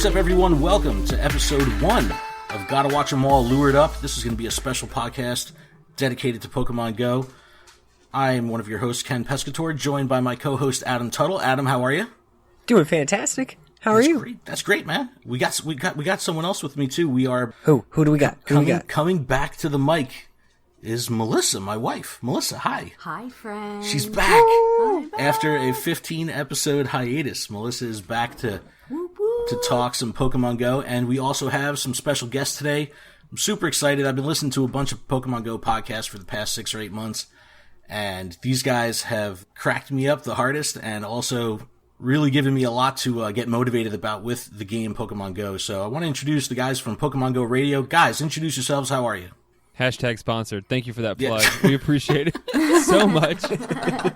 What's up, everyone? Welcome to episode 1 of Gotta Watch 'Em All Lured Up. This is going to be a special podcast dedicated to Pokemon Go. I am one of your hosts, Ken Pescator, joined by my co-host, Adam Tuttle. Adam, how are you? Doing fantastic. How are you? Great. That's great, man. We got someone else with me too. We are Who do we got? Coming back to the mic is Melissa, my wife. Melissa, hi. Hi, friends. She's back. After a 15-episode hiatus. Melissa is back to talk some Pokemon Go, and we also have some special guests today. I'm super excited. I've been listening to a bunch of Pokemon Go podcasts for the past 6 or 8 months, and these guys have cracked me up the hardest and also really given me a lot to get motivated about with the game Pokemon Go. So I want to introduce the guys from Pokemon Go Radio. Guys, introduce yourselves. How are you? Hashtag sponsored. Thank you for that plug. Yeah. We appreciate it so much.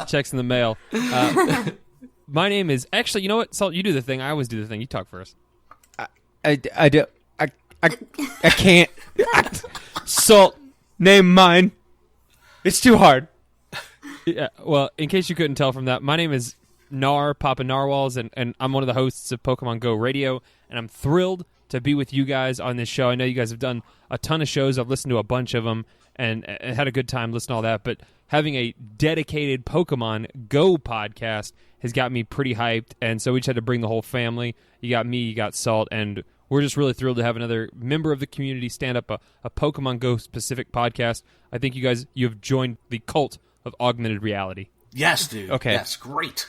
Checks in the mail. My name is... Actually, you know what? Salt, you do the thing. I always do the thing. You talk first. I can't. Salt, name mine. It's too hard. Yeah, well, in case you couldn't tell from that, my name is Nar, Papa Narwhals, and I'm one of the hosts of Pokemon Go Radio, and I'm thrilled to be with you guys on this show. I know you guys have done a ton of shows. I've listened to a bunch of them and had a good time listening to all that, but having a dedicated Pokemon Go podcast has got me pretty hyped, and so we just had to bring the whole family. You got me, you got Salt, and we're just really thrilled to have another member of the community stand up a Pokemon Go specific podcast. I think you have joined the cult of augmented reality. Yes, dude. Okay. Yes, great.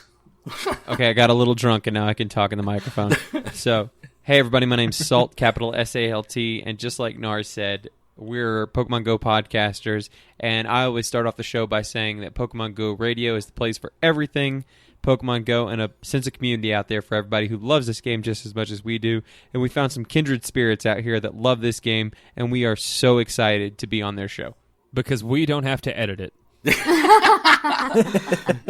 Okay, I got a little drunk and now I can talk in the microphone. So, hey everybody, my name's Salt, capital S-A-L-T, and just like Nar said, we're Pokemon Go podcasters, and I always start off the show by saying that Pokemon Go Radio is the place for everything Pokemon Go and a sense of community out there for everybody who loves this game just as much as we do. And we found some kindred spirits out here that love this game, and we are so excited to be on their show. Because we don't have to edit it.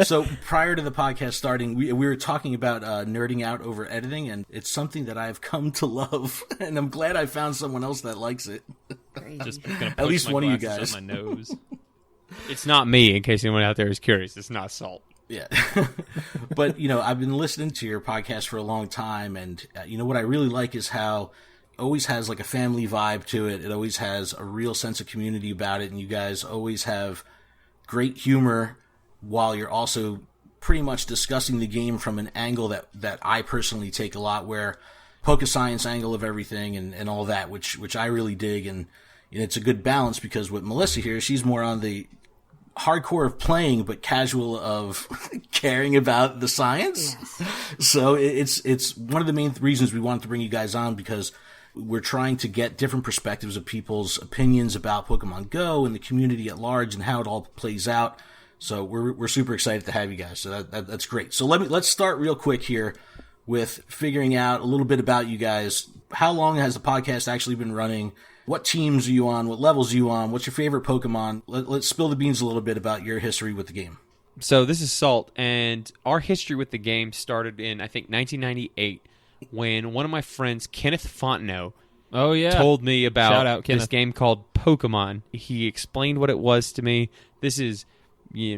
So prior to the podcast starting, we were talking about nerding out over editing, and it's something that I've come to love, and I'm glad I found someone else that likes it. Just gonna at least one of you guys. On my nose. It's not me, in case anyone out there is curious. It's not Salt. Yeah. But, I've been listening to your podcast for a long time, and, what I really like is how it always has like a family vibe to it. It always has a real sense of community about it, and you guys always have great humor while you're also pretty much discussing the game from an angle that I personally take a lot, where Poke-Science angle of everything and all that, which I really dig, and it's a good balance, because with Melissa here, she's more on the hardcore of playing, but casual of caring about the science. Yes. So it's one of the main reasons we wanted to bring you guys on, because we're trying to get different perspectives of people's opinions about Pokemon Go and the community at large and how it all plays out. So we're super excited to have you guys. So that's great. So let's start real quick here with figuring out a little bit about you guys. How long has the podcast actually been running? What teams are you on? What levels are you on? What's your favorite Pokemon? Let's spill the beans a little bit about your history with the game. So this is Salt, and our history with the game started in, I think, 1998, when one of my friends, Kenneth Fontenot, told me about this game called Pokemon. He explained what it was to me. This is, we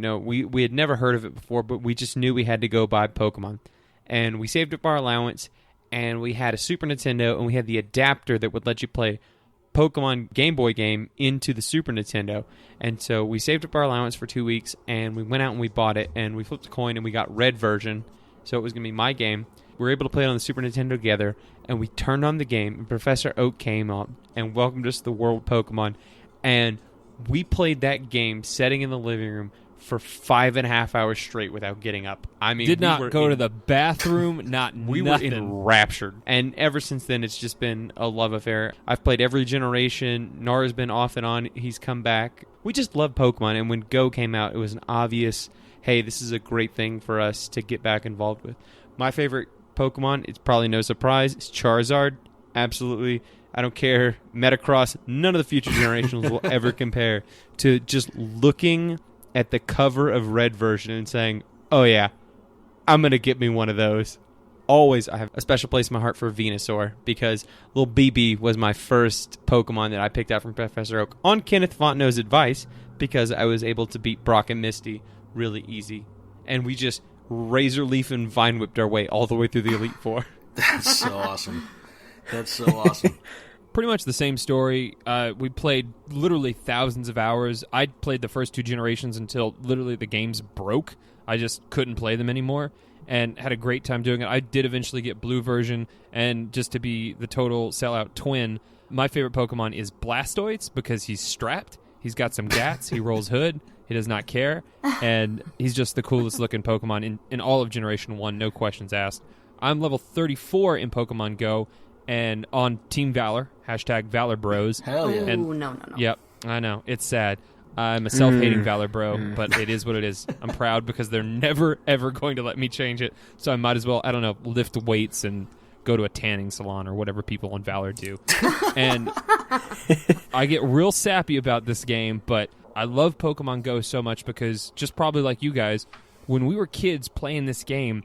had never heard of it before, but we just knew we had to go buy Pokemon. And we saved up our allowance, and we had a Super Nintendo, and we had the adapter that would let you play Pokemon Game Boy game into the Super Nintendo. And so we saved up our allowance for 2 weeks, and we went out and we bought it, and we flipped a coin, and we got red version, so it was going to be my game. We were able to play it on the Super Nintendo together, and we turned on the game, and Professor Oak came on and welcomed us to the world of Pokemon, and we played that game sitting in the living room for 5.5 hours straight without getting up. I mean, did not go to the bathroom, we nothing. were enraptured. And ever since then, it's just been a love affair. I've played every generation. Nara's been off and on. He's come back. We just love Pokemon, and when Go came out, it was an obvious, hey, this is a great thing for us to get back involved with. My favorite Pokemon, it's probably no surprise, it's Charizard. Absolutely. I don't care. Metacross, none of the future generations will ever compare to just looking at the cover of red version and saying, oh yeah, I'm going to get me one of those. Always, I have a special place in my heart for Venusaur, because little BB was my first Pokemon that I picked out from Professor Oak on Kenneth Fontenot's advice, because I was able to beat Brock and Misty really easy. And we just Razor Leaf and Vine Whipped our way all the way through the Elite Four. That's so awesome. That's so awesome. Pretty much the same story. We played literally thousands of hours. I played the first 2 generations until literally the games broke. I just couldn't play them anymore and had a great time doing it. I did eventually get blue version, and just to be the total sellout twin, my favorite Pokemon is Blastoise because he's strapped. He's got some gats. He rolls hood. He does not care. And he's just the coolest looking Pokemon in all of Generation 1, no questions asked. I'm level 34 in Pokemon Go and on Team Valor, hashtag Valor Bros. Hell yeah. Ooh, no. Yep, I know. It's sad. I'm a self-hating Valor bro, but it is what it is. I'm proud because they're never, ever going to let me change it. So I might as well, I don't know, lift weights and go to a tanning salon or whatever people on Valor do. And I get real sappy about this game, but I love Pokemon Go so much because, just probably like you guys, when we were kids playing this game,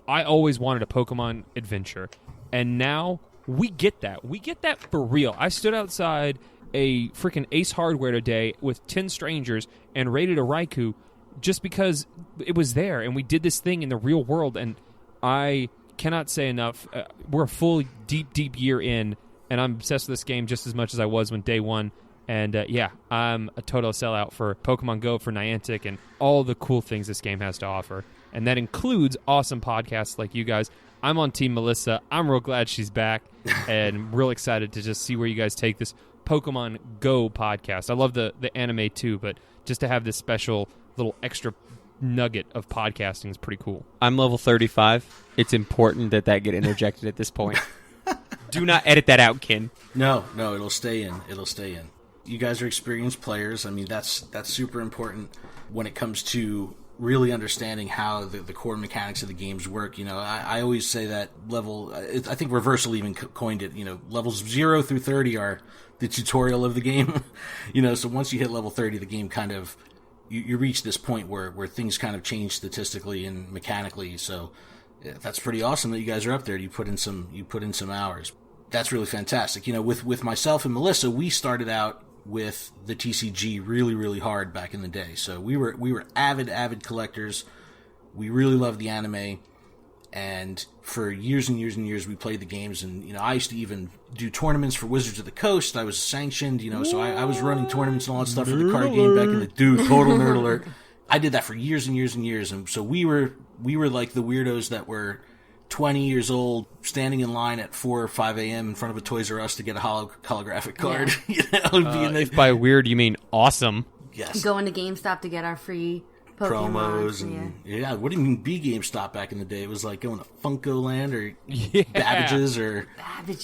I always wanted a Pokemon adventure. And now we get that. We get that for real. I stood outside a freaking Ace Hardware today with 10 strangers and raided a Raikou just because it was there, and we did this thing in the real world, and I cannot say enough. We're a full deep year in, and I'm obsessed with this game just as much as I was when day one. And yeah, I'm a total sellout for Pokemon Go, for Niantic, and all the cool things this game has to offer. And that includes awesome podcasts like you guys. I'm on Team Melissa. I'm real glad she's back, and real excited to just see where you guys take this Pokemon Go podcast. I love the anime too, but just to have this special little extra nugget of podcasting is pretty cool. I'm level 35. It's important that get interjected at this point. Do not edit that out, Ken. No, it'll stay in. You guys are experienced players. I mean, that's super important when it comes to really understanding how the core mechanics of the games work. You know, I always say that I think Reversal even coined it, you know, levels 0 through 30 are the tutorial of the game. You know, so once you hit level 30, the game kind of, you reach this point where things kind of change statistically and mechanically. So yeah, that's pretty awesome that you guys are up there. You put in some hours. That's really fantastic. You know, with myself and Melissa, we started out with the TCG really, really hard back in the day. So we were avid collectors. We really loved the anime, and for years and years and years we played the games. And, you know, I used to even do tournaments for Wizards of the Coast. I was sanctioned, you know, so I was running tournaments and all that stuff for the card game back in the total nerd alert. I did that for years and years and years, and so we were like the weirdos that were 20 years old, standing in line at 4 or 5 a.m. in front of a Toys R Us to get a holographic card. Yeah. You know, if by weird you mean awesome. Yes. Going to GameStop to get our free Pokemon promos and yeah. What do you mean be GameStop back in the day? It was like going to Funko Land or Babbage's or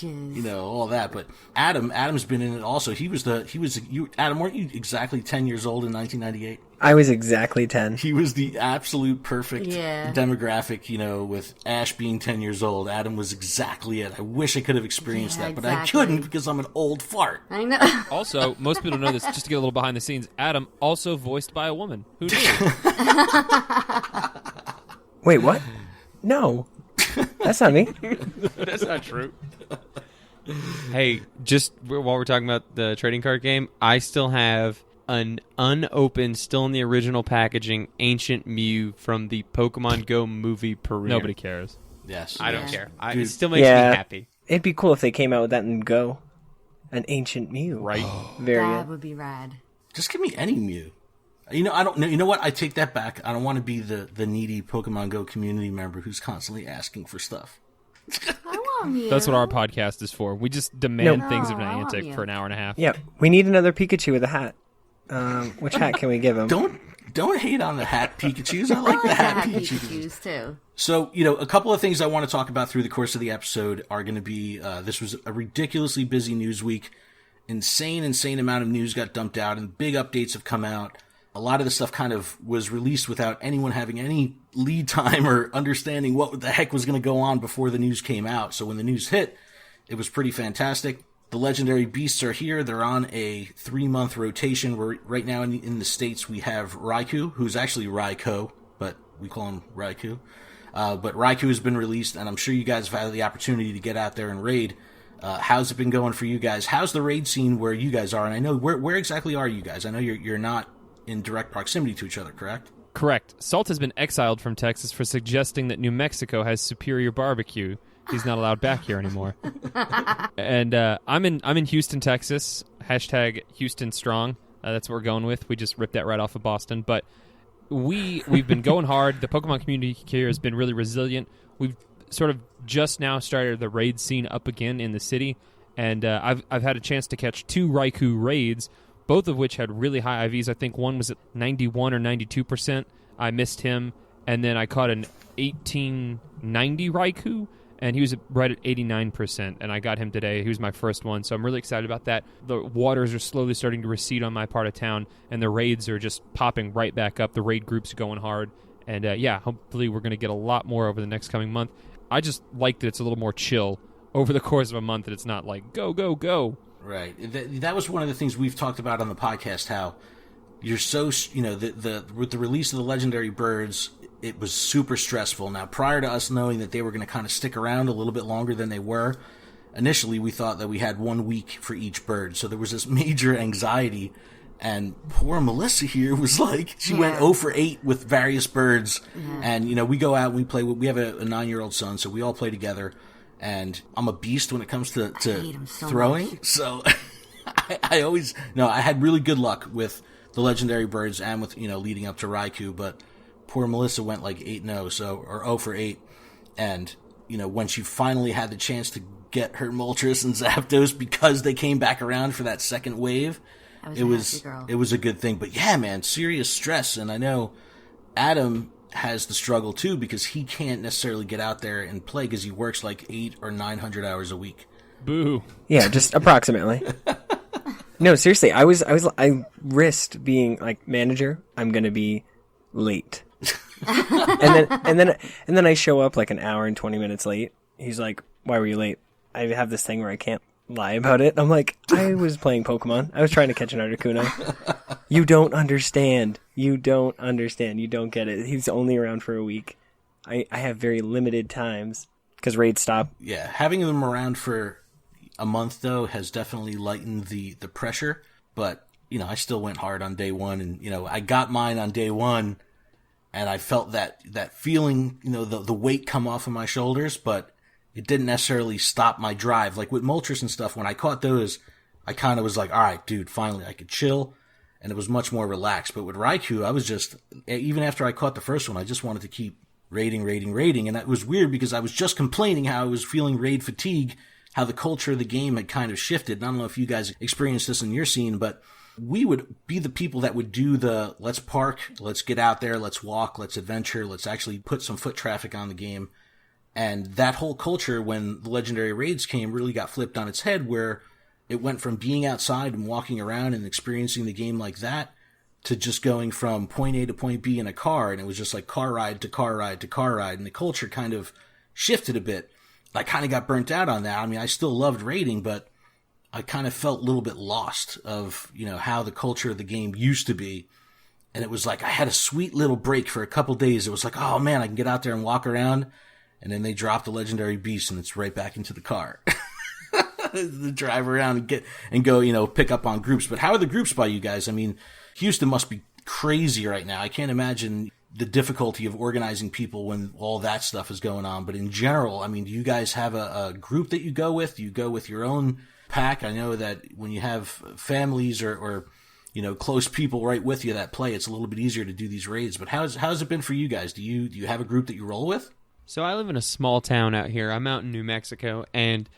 you know, all that. But Adam's been in it also. Adam, weren't you exactly 10 years old in 1998? I was exactly 10. He was the absolute perfect demographic, you know, with Ash being 10 years old. Adam was exactly it. I wish I could have experienced that, but I couldn't because I'm an old fart. I know. Also, most people don't know this, just to get a little behind the scenes, Adam also voiced by a woman. Who knew? Wait, what? No. That's not me. That's not true. Hey, just while we're talking about the trading card game, I still have an unopened, still in the original packaging, Ancient Mew from the Pokemon Go movie premiere. Nobody cares. Yes. I don't care. It still makes me happy. It'd be cool if they came out with that in Go. An Ancient Mew. Right. That would be rad. Just give me any Mew. You know, I don't know. You know what? I take that back. I don't want to be the needy Pokemon Go community member who's constantly asking for stuff. I want Mew. That's what our podcast is for. We just demand things of Niantic for an hour and a half. Yeah, we need another Pikachu with a hat. Which hat can we give him? Don't hate on the hat Pikachus. I like the hat Pikachus too. So, you know, a couple of things I want to talk about through the course of the episode are going to be, this was a ridiculously busy news week. Insane amount of news got dumped out, and big updates have come out. A lot of the stuff kind of was released without anyone having any lead time or understanding what the heck was going to go on before the news came out. So when the news hit, it was pretty fantastic. The legendary beasts are here. They're on a 3-month rotation. Where right now in the States we have Raikou, who's actually Raikou, but we call him Raikou. But Raikou has been released, and I'm sure you guys have had the opportunity to get out there and raid. How's it been going for you guys? How's the raid scene where you guys are? And I know, where exactly are you guys? I know you're not in direct proximity to each other, correct? Correct. Salt has been exiled from Texas for suggesting that New Mexico has superior barbecue. he's not allowed back here anymore. And I'm in Houston, Texas. Hashtag Houston Strong. That's what we're going with. We just ripped that right off of Boston. But we've been going hard. The Pokemon community here has been really resilient. We've sort of just now started the raid scene up again in the city. And I've had a chance to catch 2 Raikou raids, both of which had really high IVs. I think one was at 91 or 92%. I missed him. And then I caught an 1890 Raikou, and he was right at 89%, and I got him today. He was my first one, so I'm really excited about that. The waters are slowly starting to recede on my part of town, and the raids are just popping right back up. The raid groups are going hard, and hopefully we're going to get a lot more over the next coming month. I just like that it's a little more chill over the course of a month, that it's not like, go, go, go. Right. That was one of the things we've talked about on the podcast, how you're so, with the release of the legendary birds, it was super stressful. Now, prior to us knowing that they were going to kind of stick around a little bit longer than they were, initially we thought that we had 1 week for each bird. So there was this major anxiety. And poor Melissa here was like, she went 0 for 8 with various birds. Yeah. And, we go out and we play. We have a 9-year-old son, so we all play together. And I'm a beast when it comes to throwing. Much. So I had really good luck with the legendary birds and with, leading up to Raikou. But poor Melissa went like 8-0, or 0 for 8. And, when she finally had the chance to get her Moltres and Zapdos because they came back around for that second wave, it was a good thing. But yeah, man, serious stress. And I know Adam has the struggle too, because he can't necessarily get out there and play because he works like 800 or 900 hours a week. Boo. Yeah, just approximately. No, seriously, I risked being like, manager, I'm going to be late. and then I show up like an hour and 20 minutes late. He's like, why were you late? I have this thing where I can't lie about it. I'm like, I was playing Pokemon. I was trying to catch an Articuno. You don't understand. You don't get it. He's only around for a week. I have very limited times because raids stop. Yeah, having them around for a month, though, has definitely lightened the pressure. But, I still went hard on day one. And, I got mine on day one. And I felt that feeling, the weight come off of my shoulders. But it didn't necessarily stop my drive. Like with Moltres and stuff, when I caught those, I kind of was like, all right, dude, finally I could chill. And it was much more relaxed. But with Raikou, I was just, even after I caught the first one, I just wanted to keep raiding. And it was weird because I was just complaining how I was feeling raid fatigue, how the culture of the game had kind of shifted. And I don't know if you guys experienced this in your scene, but we would be the people that would do the, let's park, let's get out there, let's walk, let's adventure, let's actually put some foot traffic on the game. And that whole culture, when the legendary raids came, really got flipped on its head, where it went from being outside and walking around and experiencing the game like that to just going from point A to point B in a car. And it was just like car ride to car ride to car ride. And the culture kind of shifted a bit. I kind of got burnt out on that. I mean, I still loved raiding, but I kind of felt a little bit lost of, how the culture of the game used to be. And it was like I had a sweet little break for a couple days. It was like, oh man, I can get out there and walk around. And then they drop the legendary beast and it's right back into the car. The drive around and go, pick up on groups. But how are the groups by you guys? I mean, Houston must be crazy right now. I can't imagine the difficulty of organizing people when all that stuff is going on. But in general, I mean, do you guys have a group that you go with? Do you go with your own pack? I know that when you have families or close people right with you that play, it's a little bit easier to do these raids. But how's it been for you guys? Do you have a group that you roll with? So I live in a small town out here. I'm out in New Mexico, and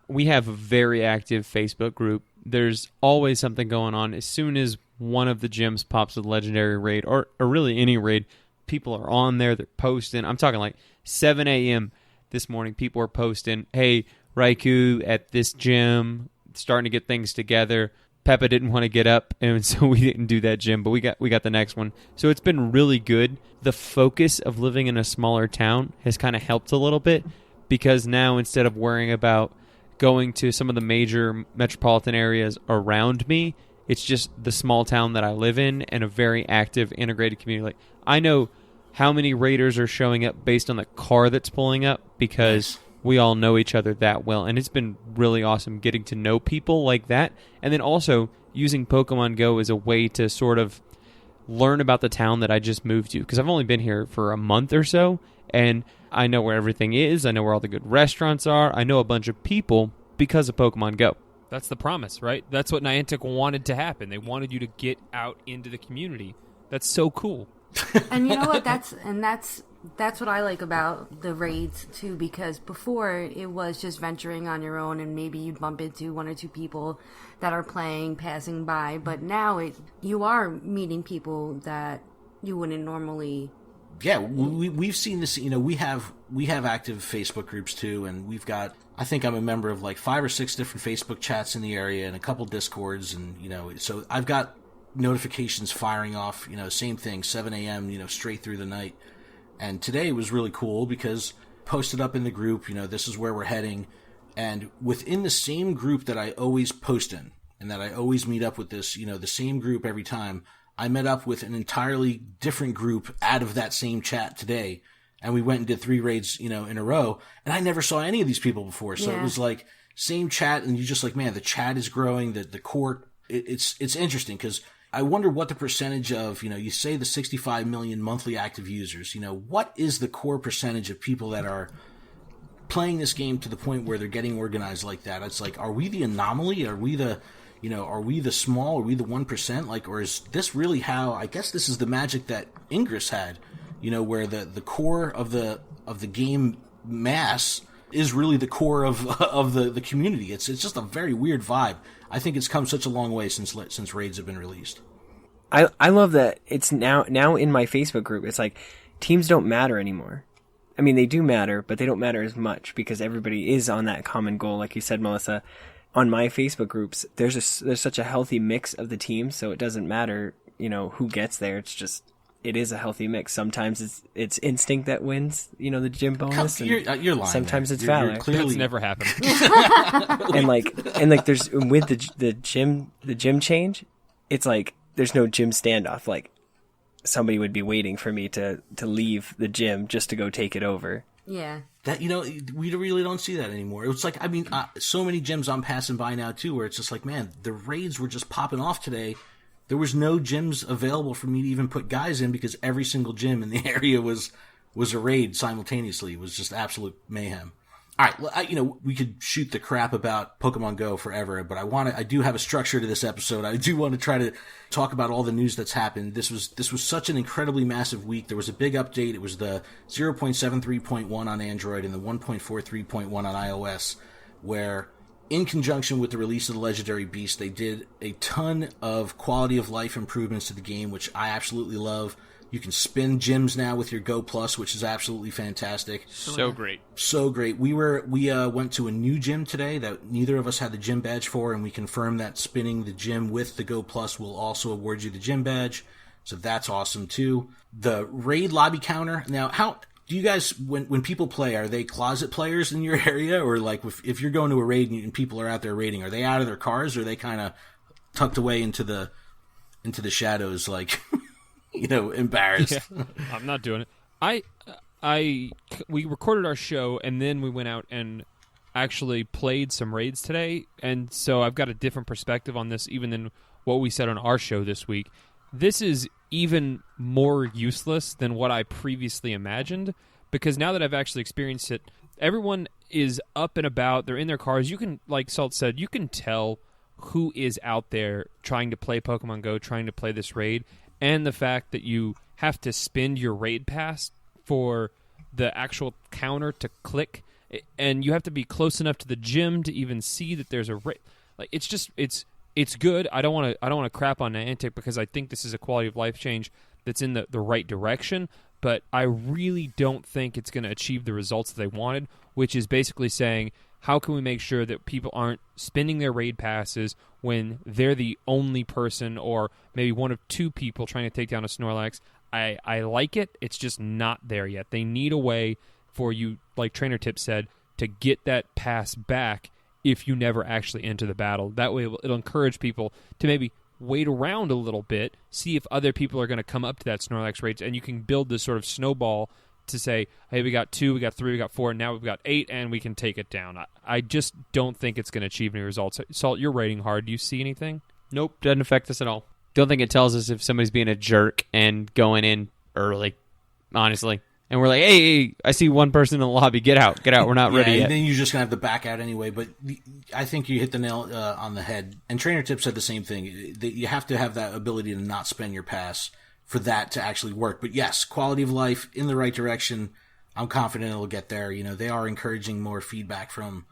we have a very active Facebook group. There's always something going on. As soon as one of the gyms pops a legendary raid, or really any raid, people are on there. They're posting. I'm talking like 7 a.m. this morning. People are posting, hey, Raikou at this gym, starting to get things together. Peppa didn't want to get up, and so we didn't do that gym, but we got the next one. So it's been really good. The focus of living in a smaller town has kind of helped a little bit, because now instead of worrying about going to some of the major metropolitan areas around me, it's just the small town that I live in and a very active, integrated community. Like, I know how many raiders are showing up based on the car that's pulling up, because we all know each other that well, and it's been really awesome getting to know people like that, and then also using Pokemon Go as a way to sort of learn about the town that I just moved to, because I've only been here for a month or so, and I know where everything is. I know where all the good restaurants are. I know a bunch of people because of Pokemon Go. That's the promise, right? That's what Niantic wanted to happen. They wanted you to get out into the community. That's so cool. And you know what? That's what I like about the raids too, because before it was just venturing on your own and maybe you'd bump into one or two people that are playing, passing by, but now you are meeting people that you wouldn't normally. Yeah, we've seen this. We have active Facebook groups too, and we've got. I think I'm a member of like 5 or 6 different Facebook chats in the area and a couple Discords, and so I've got notifications firing off. Same thing, 7 a.m. Straight through the night. And today was really cool because posted up in the group. This is where we're heading, and within the same group that I always post in, and that I always meet up with this. The same group every time. I met up with an entirely different group out of that same chat today, and we went and did 3 raids, in a row, and I never saw any of these people before. So It was like same chat, and you're just like, man, the chat is growing. The core, it's interesting because I wonder what the percentage of, you say the 65 million monthly active users. What is the core percentage of people that are playing this game to the point where they're getting organized like that? It's like, are we the anomaly? Are we the are we the small? Are we the 1%? Or is this really how? I guess this is the magic that Ingress had. Where the core of the game mass is really the core of the community. It's just a very weird vibe. I think it's come such a long way since raids have been released. I love that it's now in my Facebook group. It's like teams don't matter anymore. I mean, they do matter, but they don't matter as much because everybody is on that common goal, like you said, Melissa. On my Facebook groups, there's such a healthy mix of the teams, so it doesn't matter, who gets there. It's just it is a healthy mix. Sometimes it's instinct that wins, the gym bonus. And you're lying. Sometimes it's valor. That's never happened. and like there's with the gym change, it's like there's no gym standoff. Like somebody would be waiting for me to leave the gym just to go take it over. Yeah. That, we really don't see that anymore. It's like, so many gyms I'm passing by now too, where it's just like, man, the raids were just popping off today. There was no gyms available for me to even put guys in because every single gym in the area was a raid simultaneously. It was just absolute mayhem. All right, well, we could shoot the crap about Pokemon Go forever, but I do have a structure to this episode. I do want to try to talk about all the news that's happened. This was such an incredibly massive week. There was a big update. It was the 0.73.1 on Android and the 1.43.1 on iOS, where in conjunction with the release of the Legendary Beast, they did a ton of quality of life improvements to the game, which I absolutely love. You can spin gyms now with your Go Plus, which is absolutely fantastic. So great. So great. We went to a new gym today that neither of us had the gym badge for, and we confirmed that spinning the gym with the Go Plus will also award you the gym badge. So that's awesome too. The raid lobby counter. Now, how do you guys, when people play, are they closet players in your area? Or like if you're going to a raid and people are out there raiding, are they out of their cars or are they kind of tucked away into the shadows like... embarrassed. Yeah, I'm not doing it. We recorded our show and then we went out and actually played some raids today, and so I've got a different perspective on this even than what we said on our show this week. This is even more useless than what I previously imagined, because now that I've actually experienced it, everyone is up and about. They're in their cars. You can, like Salt said, you can tell who is out there trying to play Pokemon Go, trying to play this raid. And the fact that you have to spend your raid pass for the actual counter to click, and you have to be close enough to the gym to even see that there's a raid. Like it's good. I don't want to crap on Niantic because I think this is a quality of life change that's in the right direction. But I really don't think it's going to achieve the results that they wanted, which is basically saying, how can we make sure that people aren't spending their raid passes when they're the only person or maybe one of two people trying to take down a Snorlax? I like it. It's just not there yet. They need a way for you, like Trainer Tip said, to get that pass back if you never actually enter the battle. That way it'll encourage people to maybe wait around a little bit, see if other people are going to come up to that Snorlax raid, and you can build this sort of snowball to say, hey, we got 2, we got 3, we got 4, now we've got 8, and we can take it down. I just don't think it's going to achieve any results. Salt, you're rating hard. Do you see anything? Nope, doesn't affect us at all. don't think it tells us if somebody's being a jerk and going in early, honestly. And we're like, hey, I see one person in the lobby. Get out. We're not ready yet. And then you're just going to have to back out anyway. But I think you hit the nail on the head. And Trainer Tip said the same thing. You have to have that ability to not spend your pass for that to actually work. But yes, quality of life in the right direction. I'm confident it'll get there. They are encouraging more feedback from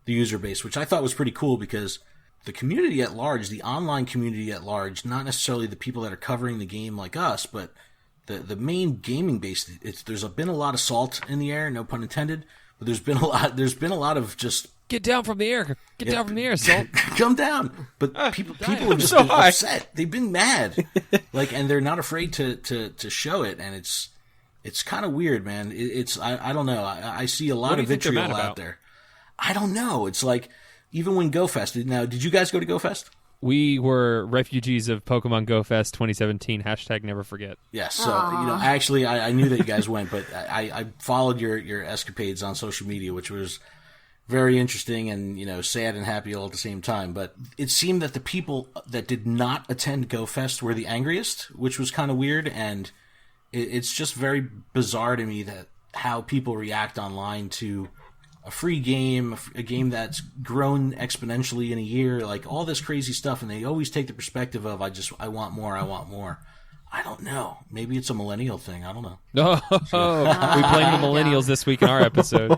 the user base, which I thought was pretty cool because the community at large, the online community at large, not necessarily the people that are covering the game like us, but the main gaming base, there's been a lot of salt in the air, no pun intended, but there's been a lot of just get down from the air, down from the air, Salt. Come down. But people have just been upset. They've been mad, and they're not afraid to show it, and it's kind of weird, man. I don't know. I see a lot of vitriol out there. I don't know. It's like even when GoFest. Now, did you guys go to GoFest? We were refugees of Pokemon Go Fest 2017. # never forget. Yes. So, actually, I knew that you guys went, but I followed your escapades on social media, which was very interesting and, sad and happy all at the same time. But it seemed that the people that did not attend Go Fest were the angriest, which was kind of weird. And it's just very bizarre to me that how people react online to a free game, a game that's grown exponentially in a year, like all this crazy stuff, and they always take the perspective of, I want more. I don't know. Maybe it's a millennial thing. I don't know. We blame the millennials this week in our episode.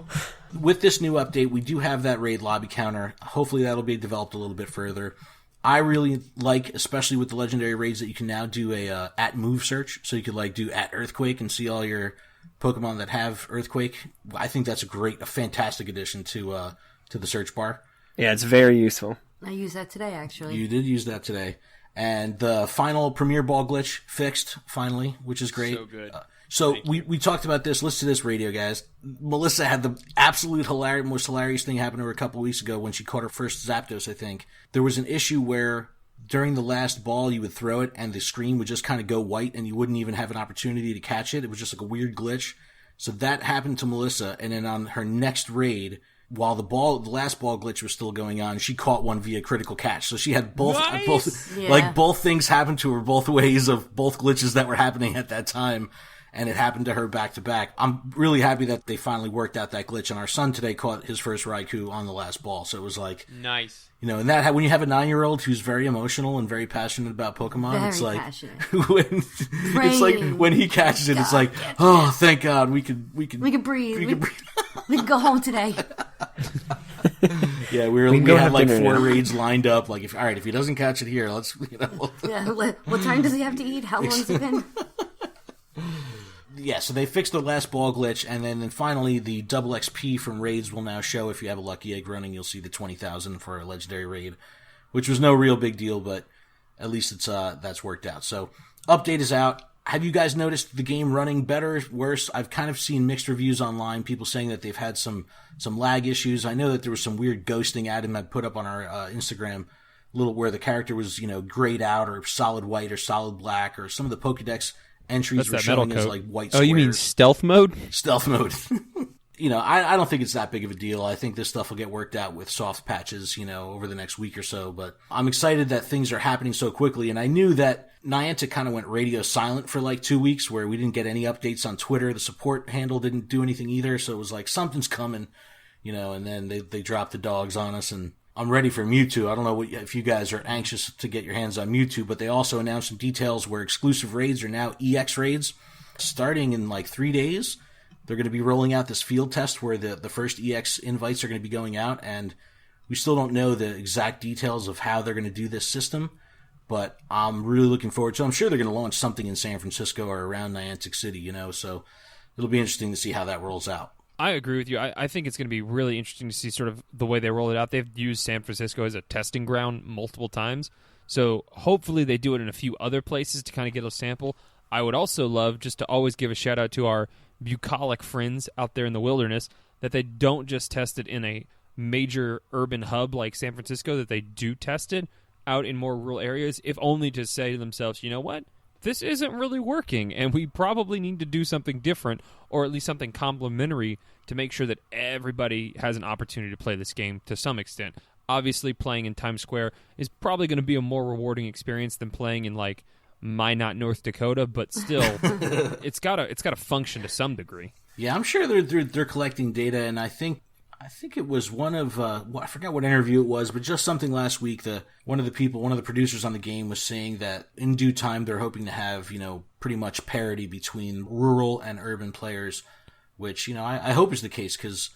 With this new update, we do have that raid lobby counter. Hopefully that'll be developed a little bit further. I really like, especially with the legendary raids, that you can now do a at move search, so you could do at earthquake and see all your Pokemon that have Earthquake. I think that's a fantastic addition to the search bar. Yeah, it's very useful. I used that today, actually. You did use that today. And the final Premier Ball glitch fixed, finally, which is great. So good. So we talked about this. Listen to this, radio guys. Melissa had the absolute most hilarious thing happen to her a couple weeks ago when she caught her first Zapdos, I think. There was an issue where during the last ball, you would throw it, and the screen would just kind of go white, and you wouldn't even have an opportunity to catch it. It was just like a weird glitch. So that happened to Melissa, and then on her next raid, while the last ball glitch was still going on, she caught one via critical catch. So she had both things happen to her both ways of both glitches that were happening at that time. And it happened to her back to back. I'm really happy that they finally worked out that glitch. And our son today caught his first Raikou on the last ball. So it was like, nice. And that when you have a 9-year-old who's very emotional and very passionate about Pokemon, it's like it's like when he catches it, it's like, oh, thank God, we can breathe. We can go home today. Yeah, we had like 4 raids lined up. Like, if he doesn't catch it here, let's Yeah, what time does he have to eat? How long has it been? Yeah, so they fixed the last ball glitch, and then finally the double XP from raids will now show. If you have a Lucky Egg running, you'll see the 20,000 for a legendary raid, which was no real big deal, but at least it's that's worked out. So, update is out. Have you guys noticed the game running better, worse? I've kind of seen mixed reviews online, people saying that they've had some lag issues. I know that there was some weird ghosting Adam had put up on our Instagram, where the character was, grayed out or solid white or solid black, or some of the Pokedex entries were showing as like white squares. Oh, you mean stealth mode? Stealth mode. I don't think it's that big of a deal. I think this stuff will get worked out with soft patches, over the next week or so. But I'm excited that things are happening so quickly. And I knew that Niantic kind of went radio silent for like 2 weeks where we didn't get any updates on Twitter. The support handle didn't do anything either. So it was like, something's coming, and then they dropped the dogs on us, and I'm ready for Mewtwo. I don't know if you guys are anxious to get your hands on Mewtwo, but they also announced some details where exclusive raids are now EX raids. Starting in like 3 days, they're going to be rolling out this field test where the first EX invites are going to be going out, and we still don't know the exact details of how they're going to do this system, but I'm really looking forward to it. I'm sure they're going to launch something in San Francisco or around Niantic City, so it'll be interesting to see how that rolls out. I agree with you. I think it's going to be really interesting to see sort of the way they roll it out. They've used San Francisco as a testing ground multiple times, so hopefully they do it in a few other places to kind of get a sample. I would also love just to always give a shout-out to our bucolic friends out there in the wilderness, that they don't just test it in a major urban hub like San Francisco, that they do test it out in more rural areas, if only to say to themselves, you know what? This isn't really working, and we probably need to do something different, or at least something complementary to make sure that everybody has an opportunity to play this game to some extent. obviously playing in Times Square is probably going to be a more rewarding experience than playing in like Minot, North Dakota, but still, it's got to function to some degree. Yeah, I'm sure they're collecting data, and I think it was one of I forgot what interview it was, but just something last week. One of the producers on the game was saying that in due time they're hoping to have pretty much parity between rural and urban players, which I hope is the case because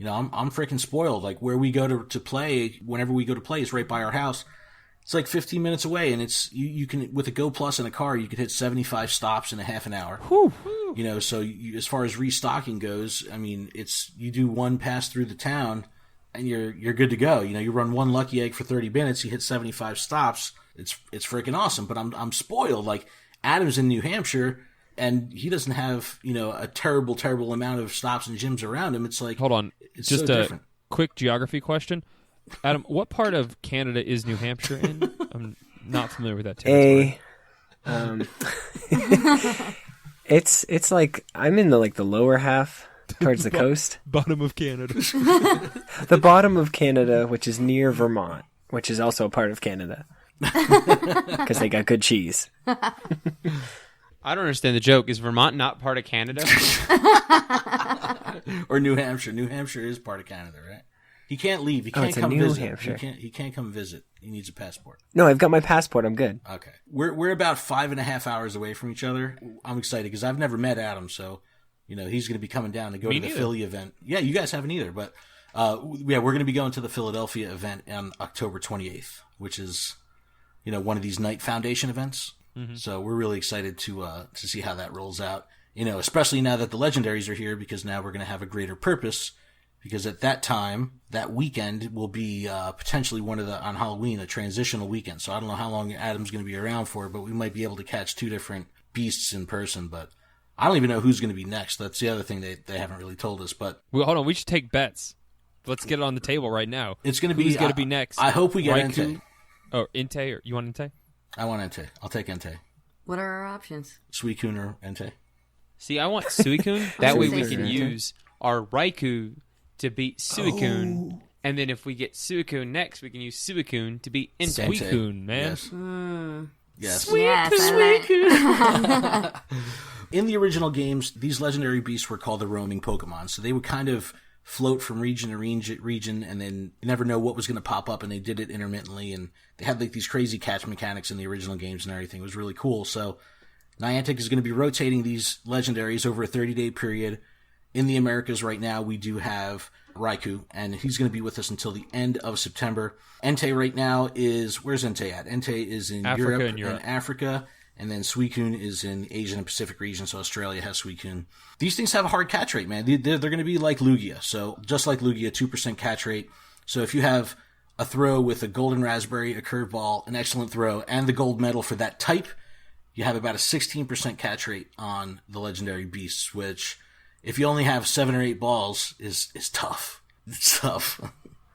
I'm freaking spoiled. Like where we go to play, whenever we go to play, is right by our house. It's like 15 minutes away, and it's you can with a Go Plus in a car, you can hit 75 stops in a half an hour. Whew. So as far as restocking goes, I mean, you do one pass through the town, and you're good to go. You run one lucky egg for 30 minutes, you hit 75 stops. It's freaking awesome. But I'm spoiled. Like Adam's in New Hampshire, and he doesn't have a terrible amount of stops and gyms around him. It's like hold on, it's just so a different. Quick geography question. Adam, what part of Canada is New Hampshire in? I'm not familiar with that territory. It's like I'm in the lower half towards the coast. Bottom of Canada. The bottom of Canada, which is near Vermont, which is also a part of Canada. Because they got good cheese. I don't understand the joke. Is Vermont not part of Canada? Or New Hampshire. New Hampshire is part of Canada, right? He can't leave. He can't come New visit. Hampshire. He can't come visit. He needs a passport. No, I've got my passport. I'm good. Okay. We're about 5.5 hours away from each other. I'm excited because I've never met Adam, so he's going to be coming down to go to the Philly event. Yeah, you guys haven't either, but we're going to be going to the Philadelphia event on October 28th, which is one of these Night Foundation events. Mm-hmm. So we're really excited to see how that rolls out. Especially now that the legendaries are here, because now we're going to have a greater purpose. Because at that time, that weekend will be potentially on Halloween, a transitional weekend. So I don't know how long Adam's going to be around for, but we might be able to catch two different beasts in person. But I don't even know who's going to be next. That's the other thing they haven't really told us. But hold on, we should take bets. Let's get it on the table right now. It's going to be who's going to be next. I hope we get Raikou? Entei. Oh, Entei, or you want Entei? I want Entei. I'll take Entei. What are our options? Suicune or Entei. See, I want Suicune. That way we can use our Raikou to beat Suicune, and then if we get Suicune next, we can use Suicune to beat Entei. Suicune, man. Yes. Suicune. In the original games, these legendary beasts were called the roaming Pokemon, so they would kind of float from region to region, and then you never know what was going to pop up, and they did it intermittently, and they had these crazy catch mechanics in the original games and everything. It was really cool. So Niantic is going to be rotating these legendaries over a 30-day period. In the Americas right now, we do have Raikou, and he's going to be with us until the end of September. Entei right now where's Entei at? Entei is in Europe and Africa, and then Suicune is in Asian and Pacific region, so Australia has Suicune. These things have a hard catch rate, man. They're going to be like Lugia. So just like Lugia, 2% catch rate. So if you have a throw with a golden raspberry, a curveball, an excellent throw, and the gold medal for that type, you have about a 16% catch rate on the legendary beasts, which, if you only have 7 or 8 balls, is tough. It's tough.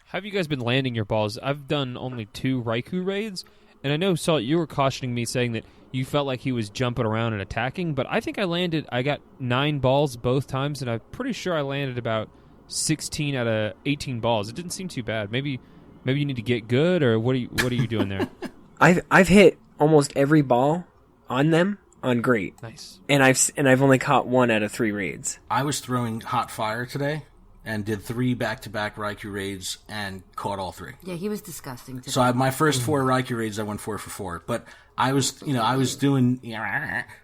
How have you guys been landing your balls? I've done only 2 Raikou raids, and I know, Salt, you were cautioning me, saying that you felt like he was jumping around and attacking, but I think I got 9 balls both times, and I'm pretty sure I landed about 16 out of 18 balls. It didn't seem too bad. Maybe you need to get good, or what are you doing there? I've hit almost every ball on them on great. Nice. And I've only caught 1 out of 3 raids. I was throwing hot fire today and did 3 back-to-back Raikou raids and caught all 3. Yeah, he was disgusting today. So my first 4 Raikou raids, I went 4 for 4. But I was doing,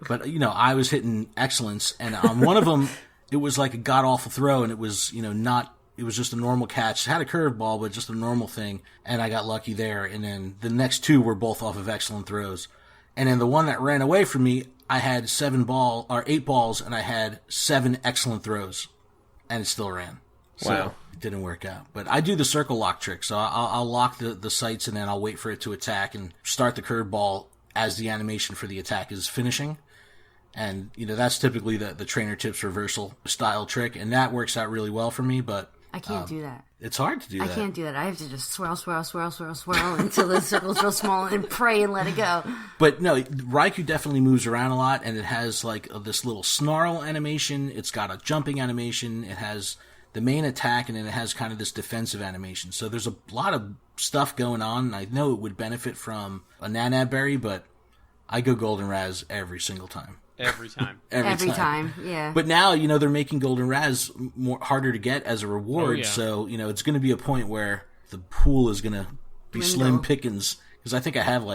but I was hitting excellence, and on one of them, it was like a god-awful throw, and it was, it was just a normal catch. It had a curveball, but just a normal thing, and I got lucky there. And then the next 2 were both off of excellent throws. And then the one that ran away from me, I had 8 balls, and I had 7 excellent throws, and it still ran. So wow. It didn't work out. But I do the circle lock trick, so I'll lock the sights, and then I'll wait for it to attack and start the curveball as the animation for the attack is finishing. And, that's typically the trainer tips reversal style trick, and that works out really well for me, but I can't do that. It's hard to do that. I can't do that. I have to just swirl until the circle's real small and pray and let it go. But no, Raikou definitely moves around a lot, and it has like this little snarl animation. It's got a jumping animation. It has the main attack, and then it has kind of this defensive animation. So there's a lot of stuff going on, and I know it would benefit from a Nanab Berry, but I go Golden Raz every single time. Every time. Every time, yeah. But now, they're making Golden Raz harder to get as a reward, so, it's going to be a point where the pool is going to be slim pickings, because I think I have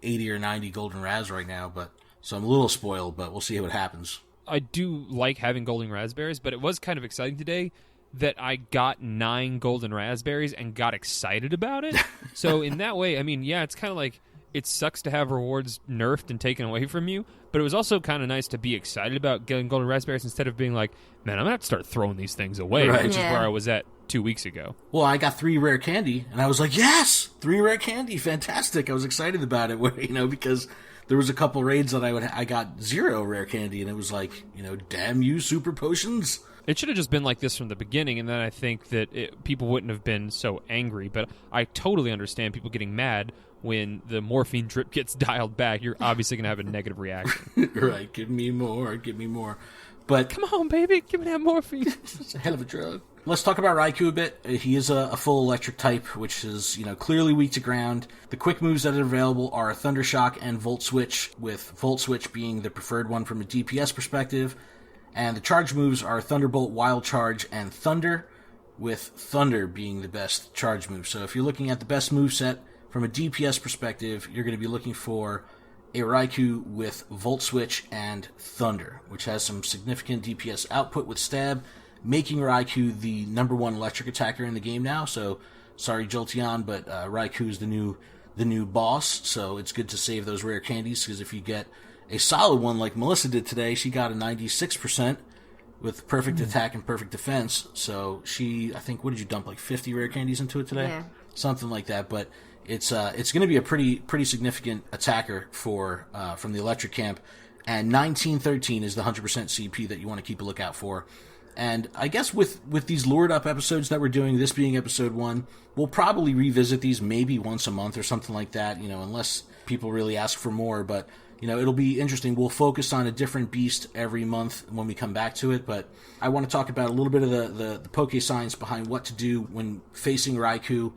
80 or 90 Golden Raz right now, so I'm a little spoiled, but we'll see what happens. I do like having golden raspberries, but it was kind of exciting today that I got 9 golden raspberries and got excited about it. So in that way, it's kind of like it sucks to have rewards nerfed and taken away from you, but it was also kind of nice to be excited about getting golden raspberries instead of being like, man, I'm going to have to start throwing these things away, which is where I was at 2 weeks ago. Well, I got 3 rare candy, and I was like, yes, 3 rare candy, fantastic. I was excited about it, because there was a couple raids that I got 0 rare candy, and it was like, damn you, super potions. It should have just been like this from the beginning, and then I think that people wouldn't have been so angry. But I totally understand people getting mad when the morphine drip gets dialed back. You're obviously going to have a negative reaction. Right, give me more. But come on, baby, give me that morphine. It's a hell of a drug. Let's talk about Raikou a bit. He is a full electric type, which is, clearly weak to ground. The quick moves that are available are Thunder Shock and Volt Switch, with Volt Switch being the preferred one from a DPS perspective. And the charge moves are Thunderbolt, Wild Charge, and Thunder, with Thunder being the best charge move. So if you're looking at the best moveset from a DPS perspective, you're going to be looking for a Raikou with Volt Switch and Thunder, which has some significant DPS output with Stab, making Raikou the #1 electric attacker in the game now. So, sorry Jolteon, but Raikou is the new boss, so it's good to save those rare candies, because if you get a solid one like Melissa did today, she got a 96% with perfect attack and perfect defense. So she, I think, what did you dump, 50 rare candies into it today? Yeah. Something like that, but it's going to be a pretty significant attacker from the electric camp, and 1913 is the 100% CP that you want to keep a lookout for. And I guess with these lured up episodes that we're doing, this being episode 1, we'll probably revisit these maybe once a month or something like that, unless people really ask for more. But, it'll be interesting. We'll focus on a different beast every month when we come back to it. But I want to talk about a little bit of the poke science behind what to do when facing Raikou,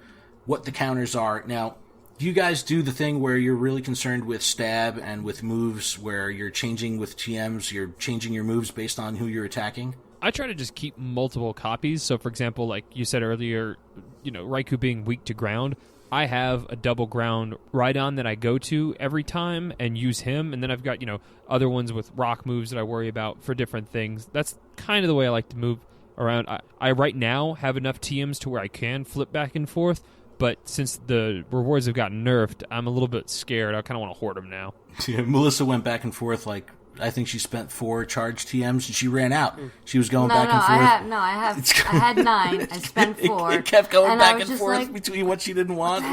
what the counters are. Now, do you guys do the thing where you're really concerned with stab and with moves where you're changing with TMs, you're changing your moves based on who you're attacking? I try to just keep multiple copies. So, for example, like you said earlier, Raikou being weak to ground, I have a double ground Rhydon that I go to every time and use him. And then I've got, other ones with rock moves that I worry about for different things. That's kind of the way I like to move around. I right now have enough TMs to where I can flip back and forth. But since the rewards have gotten nerfed, I'm a little bit scared. I kind of want to hoard them now. Yeah, Melissa went back and forth I think she spent 4 charged TMs and she ran out. She was going back and forth. I had 9. I spent 4. It kept going back and forth between what she didn't want.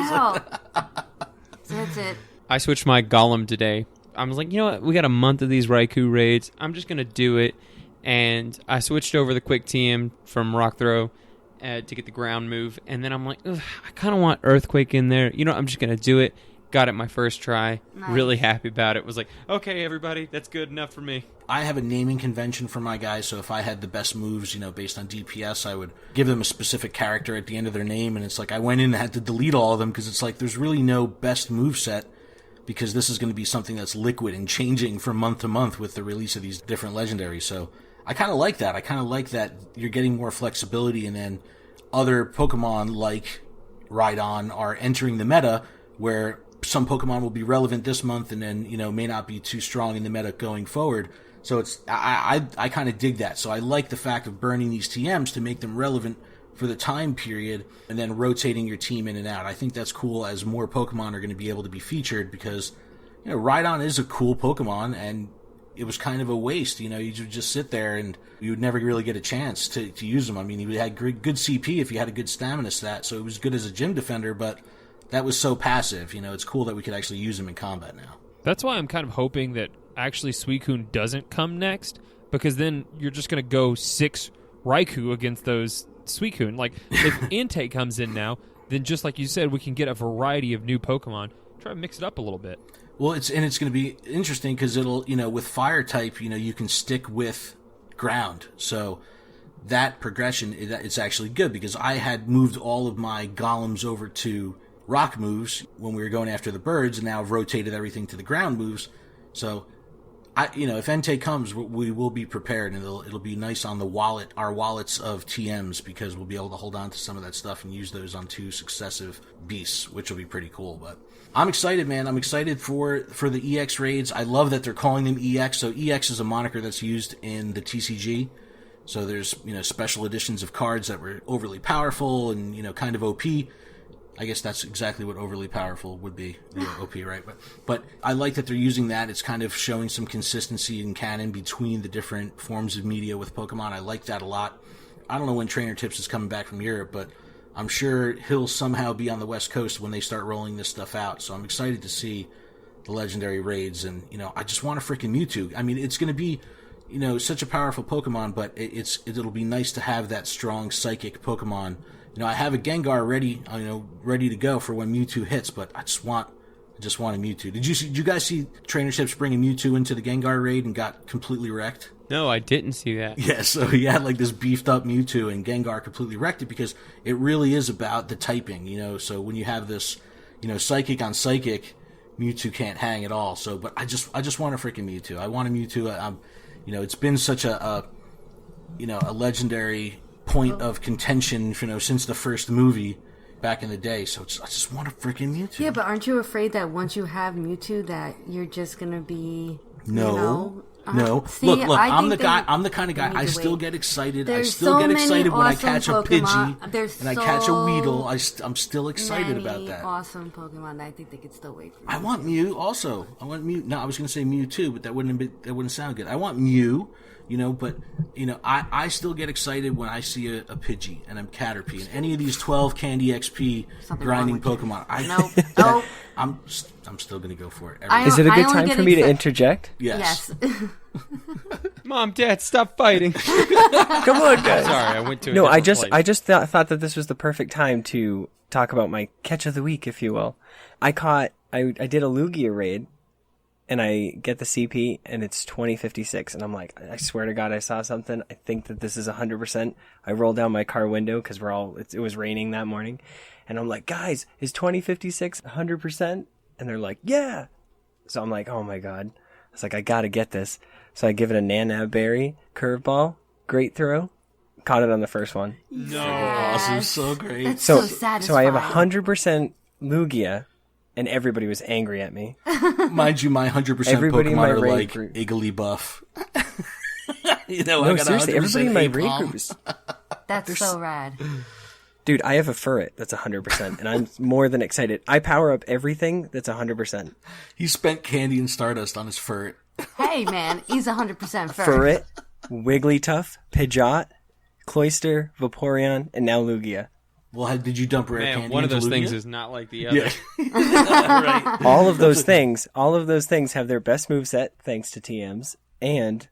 That's it. I switched my Golem today. I was like, you know what? We got a month of these Raikou raids. I'm just going to do it. And I switched over the quick TM from Rock Throw to get the ground move. And then I'm like, I kind of want Earthquake in there. I'm just going to do it. Got it my first try. Nice. Really happy about it. Was like, okay, everybody, that's good enough for me. I have a naming convention for my guys, so if I had the best moves, based on DPS, I would give them a specific character at the end of their name, and it's like I went in and had to delete all of them, because it's like there's really no best moveset, because this is going to be something that's liquid and changing from month to month with the release of these different legendaries. So I kind of like that. I kind of like that you're getting more flexibility, and then other Pokemon like Rhydon are entering the meta, where some Pokemon will be relevant this month and then, may not be too strong in the meta going forward. So I kind of dig that. So I like the fact of burning these TMs to make them relevant for the time period and then rotating your team in and out. I think that's cool as more Pokemon are going to be able to be featured, because, Rhydon is a cool Pokemon and it was kind of a waste. You would just sit there and you would never really get a chance to use him. I mean, he had good CP if you had a good stamina stat, so it was good as a gym defender, but that was so passive. It's cool that we could actually use him in combat now. That's why I'm kind of hoping that actually Suicune doesn't come next, because then you're just going to go 6 Raikou against those Suicune. Like, if Entei comes in now, then just like you said, we can get a variety of new Pokemon. Try to mix it up a little bit. Well, it's going to be interesting because it'll, with fire type, you can stick with ground. So that progression, it's actually good because I had moved all of my golems over to rock moves when we were going after the birds, and now I've rotated everything to the ground moves. So, if Entei comes, we will be prepared, and it'll be nice on our wallets of TMs, because we'll be able to hold on to some of that stuff and use those on 2 successive beasts, which will be pretty cool. But I'm excited, man. I'm excited for the EX raids. I love that they're calling them EX. So EX is a moniker that's used in the TCG. So there's, special editions of cards that were overly powerful and, kind of OP. I guess that's exactly what overly powerful would be, OP, right? But I like that they're using that. It's kind of showing some consistency in canon between the different forms of media with Pokemon. I like that a lot. I don't know when Trainer Tips is coming back from Europe, but I'm sure he'll somehow be on the West Coast when they start rolling this stuff out. So I'm excited to see the legendary raids, and, I just want a freaking Mewtwo. I mean, it's going to be, such a powerful Pokemon, but it'll be nice to have that strong psychic Pokemon. I have a Gengar ready to go for when Mewtwo hits, but I just want a Mewtwo. Did you guys see Trainer Tips bringing Mewtwo into the Gengar raid and got completely wrecked? No, I didn't see that. Yeah, so he had like this beefed up Mewtwo, and Gengar completely wrecked it because it really is about the typing, So when you have this, psychic on psychic, Mewtwo can't hang at all. So, but I just want a freaking Mewtwo. I want a Mewtwo. It's been such a legendary point of contention, since the first movie back in the day. So I just want a freaking Mewtwo. Yeah, but aren't you afraid that once you have Mewtwo that you're just gonna be No. See, look, I'm the kind of guy, I still get excited. I still get excited when I catch a Pidgey and I catch a Weedle. I'm still excited about that. Awesome Pokemon. I think they could still wait for I want Mew also. I want Mew. No, I was going to say Mew too, but that wouldn't sound good. I want Mew, but I still get excited when I see a Pidgey and I'm Caterpie and any of these 12 Candy XP grinding Pokemon. Nope. I'm still going to go for it. Is it a good time for me to interject? Yes. Mom, Dad, stop fighting. Come on, guys. Sorry, I went to. I just thought that this was the perfect time to talk about my catch of the week, if you will. I did a Lugia raid, and I get the CP, and it's 2056, and I'm like, I swear to God, I saw something. I think that this is 100%. I roll down my car window because it was raining that morning, and I'm like, guys, is 2056 100%? And they're like, yeah. So I'm like, oh my God. I was like, I gotta get this. So I give it a Nanab Berry curveball, great throw, caught it on the first one. No, awesome, so great. That's so satisfying. So I have 100% Lugia, and everybody was angry at me. Mind you, my 100% everybody Pokemon in my are raid like group. Igglybuff. No, seriously, everybody in my raid Apom. group is... That's so rad. Dude, I have a Furret that's 100%, and I'm more than excited. I power up everything that's 100%. He spent Candy and Stardust on his Furret. Hey, man, he's 100% Furret, Wigglytuff, Pidgeot, Cloyster, Vaporeon, and now Lugia. Well, did you dump Rare Candy? One of those Lugia? things is not like the other. Yeah. Right. All of those things have their best moveset thanks to TMs, and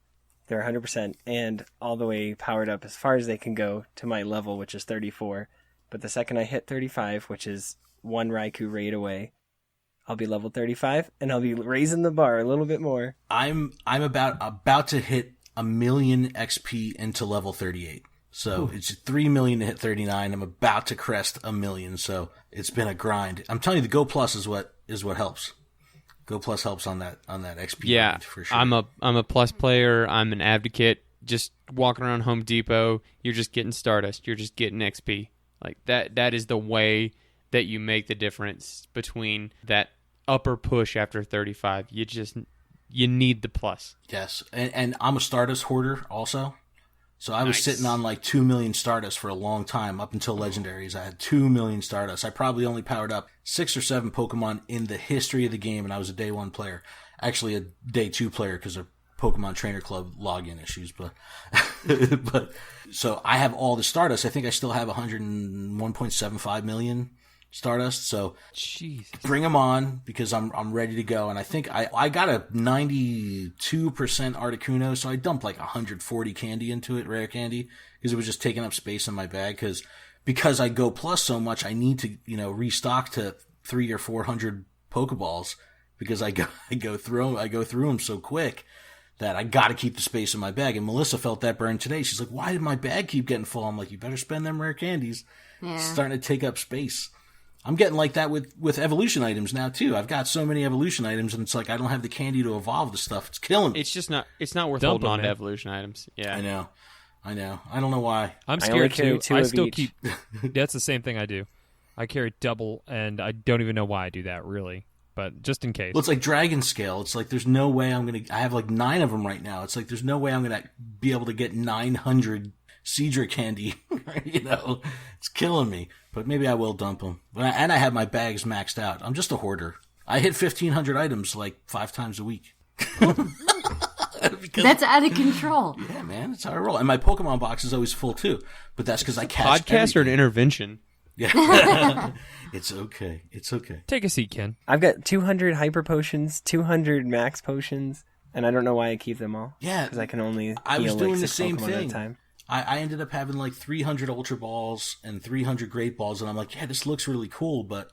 they're 100%, and all the way powered up as far as they can go to my level, which is 34. But the second I hit 35, which is one Raikou raid away, I'll be level 35, and I'll be raising the bar a little bit more. I'm about to hit 1 million XP into level 38. So It's 3 million to hit 39. I'm about to crest 1 million. So it's been a grind. I'm telling you, the Go Plus is what helps. Go Plus helps on that XP. Yeah, grind for sure. I'm a Plus player. I'm an advocate. Just walking around Home Depot, you're just getting Stardust. You're just getting XP. Like that is the way that you make the difference between that upper push after 35. You need the plus. Yes, and I'm a Stardust hoarder also. So I was sitting on like 2 million Stardust for a long time, up until Legendaries. I had 2 million Stardust. I probably only powered up 6 or 7 Pokemon in the history of the game, and I was a day 1 player. Actually a day 2 player because of Pokemon Trainer Club login issues, but so I have all the Stardust. I think I still have 101.75 million Stardust. So Jesus. Bring them on because I'm ready to go. And I think I got a 92% Articuno, so I dumped like 140 candy into it, rare candy, because it was just taking up space in my bag. Because I go plus so much, I need to restock to 300 or 400 Pokeballs because I go through them so quick. that I got to keep the space in my bag. And Melissa felt that burn today. She's like, why did my bag keep getting full? I'm like, you better spend them rare candies. Yeah. It's starting to take up space. I'm getting like that with evolution items now too. I've got so many evolution items, and it's like I don't have the candy to evolve the stuff. It's killing me. It's just not. It's not worth holding on to evolution items. Yeah, I know. I don't know why. I'm scared too. I still keep. That's the same thing I do. I carry double, and I don't even know why I do that really. But just in case. Well, it's like Dragon Scale. It's like there's no way I'm gonna. I have like 9 of them right now. It's like there's no way I'm gonna be able to get 900 Cedra candy. You know, it's killing me. But maybe I will dump them. And I have my bags maxed out. I'm just a hoarder. I hit 1,500 items like 5 times a week. That's out of control. Yeah, man, that's how I roll. And my Pokemon box is always full too. But that's because I catch podcast everything. Or an intervention. Yeah, it's okay. It's okay. Take a seat, Ken. I've got 200 hyper potions, 200 max potions, and I don't know why I keep them all. Yeah, because I can only. I was doing the same Pokemon thing. At a time. I ended up having like 300 Ultra Balls and 300 Great Balls, and I'm like, yeah, this looks really cool, but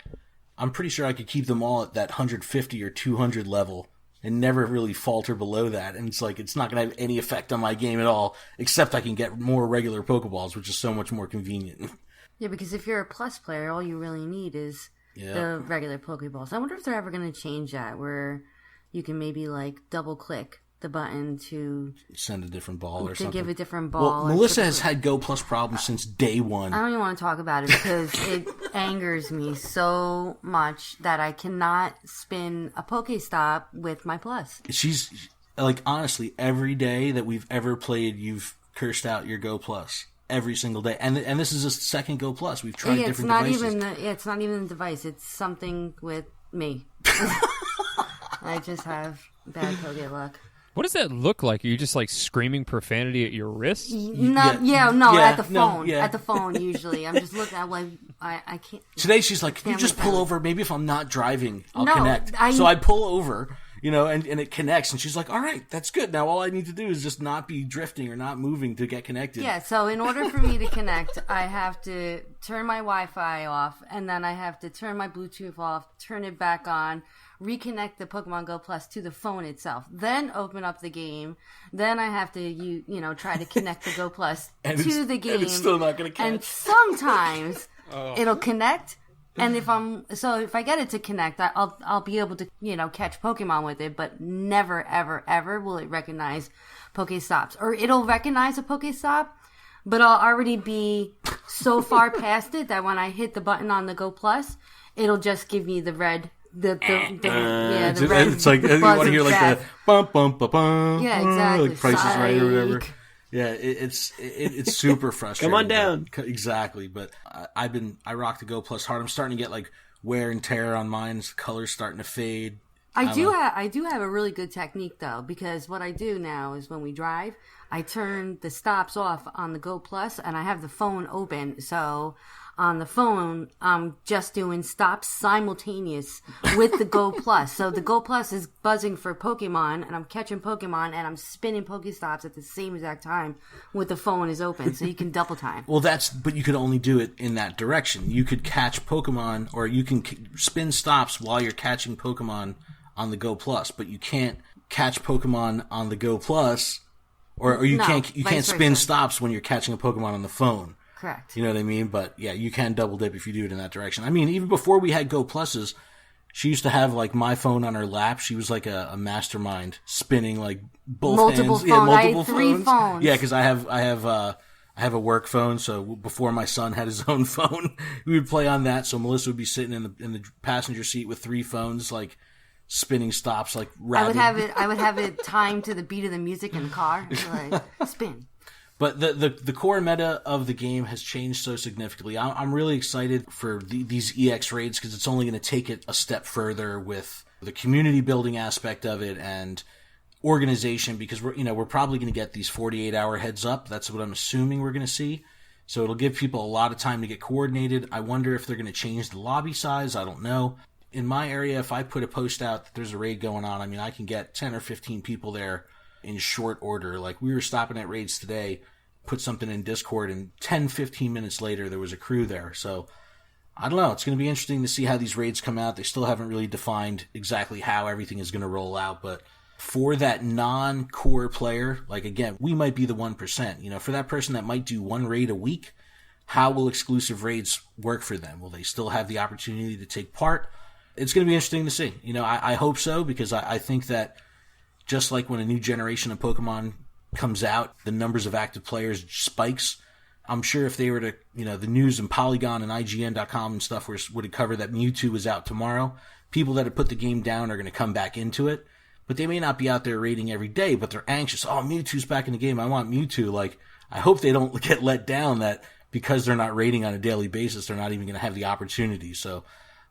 I'm pretty sure I could keep them all at that 150 or 200 level and never really falter below that. And it's like, it's not going to have any effect on my game at all, except I can get more regular Pokeballs, which is so much more convenient. Yeah, because if you're a Plus player, all you really need is the regular Pokeballs. I wonder if they're ever going to change that, where you can maybe like double click the button to send a different ball or something. To give a different ball. Well, Melissa has had Go Plus problems since day one. I don't even want to talk about it because it angers me so much that I cannot spin a Pokestop with my Plus. She's, like, honestly, every day that we've ever played, you've cursed out your Go Plus. Every single day. And this is a second Go Plus. We've tried different devices. It's not even the device. It's something with me. I just have bad Poke luck. What does that look like? Are you just like screaming profanity at your wrist? At the phone. At the phone, usually. I'm just looking at like, I can't. Today she's like, can you just pull over? Maybe if I'm not driving, I'll connect. So I pull over, and it connects. And she's like, all right, that's good. Now all I need to do is just not be drifting or not moving to get connected. Yeah, so in order for me to connect, I have to turn my Wi-Fi off, and then I have to turn my Bluetooth off, turn it back on, reconnect the Pokemon Go Plus to the phone itself, then open up the game, then I have to try to connect the Go Plus to the game, and it's still not going to catch. And sometimes it'll connect, and if I get it to connect, I'll be able to catch Pokemon with it, but never ever ever will it recognize Pokestops, or it'll recognize a Pokestop, but I'll already be so far past it that when I hit the button on the Go Plus, it'll just give me the red. The red. It's like you want to hear like the bum bum bum bum. Yeah, exactly. Like Price is Right or whatever. Yeah, it's super frustrating. Come on down. Exactly, but I rock the Go Plus hard. I'm starting to get like wear and tear on mine. The color's starting to fade. I do have a really good technique though, because what I do now is when we drive, I turn the stops off on the Go Plus, and I have the phone open, so. On the phone, I'm just doing stops simultaneous with the Go Plus. So the Go Plus is buzzing for Pokemon, and I'm catching Pokemon, and I'm spinning Pokestops at the same exact time with the phone is open, so you can double time. Well, but you could only do it in that direction. You could catch Pokemon, or you can spin stops while you're catching Pokemon on the Go Plus, but you can't catch Pokemon on the Go Plus, or you can't spin stops when you're catching a Pokemon on the phone. Correct. You know what I mean? But yeah, you can double dip if you do it in that direction. I mean, even before we had Go Pluses, she used to have like my phone on her lap. She was like a mastermind, spinning like both multiple hands. Phones. Yeah, multiple I had 3 phones. Yeah, because I have a work phone. So before my son had his own phone, we would play on that. So Melissa would be sitting in the passenger seat with 3 phones, like spinning stops, like rabid. I would have it timed to the beat of the music in the car, like spin. But the core meta of the game has changed so significantly. I'm really excited for these EX raids because it's only going to take it a step further with the community building aspect of it and organization, because we're probably going to get these 48-hour heads up. That's what I'm assuming we're going to see. So it'll give people a lot of time to get coordinated. I wonder if they're going to change the lobby size. I don't know. In my area, if I put a post out that there's a raid going on, I mean, I can get 10 or 15 people there in short order. Like, we were stopping at raids today, put something in Discord, and 10, 15 minutes later, there was a crew there. So, I don't know. It's going to be interesting to see how these raids come out. They still haven't really defined exactly how everything is going to roll out, but for that non-core player, like again, we might be the 1%, you know, for that person that might do one raid a week, how will exclusive raids work for them? Will they still have the opportunity to take part? It's going to be interesting to see. You know, I hope so, because I think that just like when a new generation of Pokemon comes out, the numbers of active players spikes. I'm sure if they were to, you know, the news and Polygon and IGN.com and stuff would cover that Mewtwo is out tomorrow, people that have put the game down are going to come back into it. But they may not be out there raiding every day, but they're anxious. Oh, Mewtwo's back in the game. I want Mewtwo. Like, I hope they don't get let down that because they're not raiding on a daily basis, they're not even going to have the opportunity. So,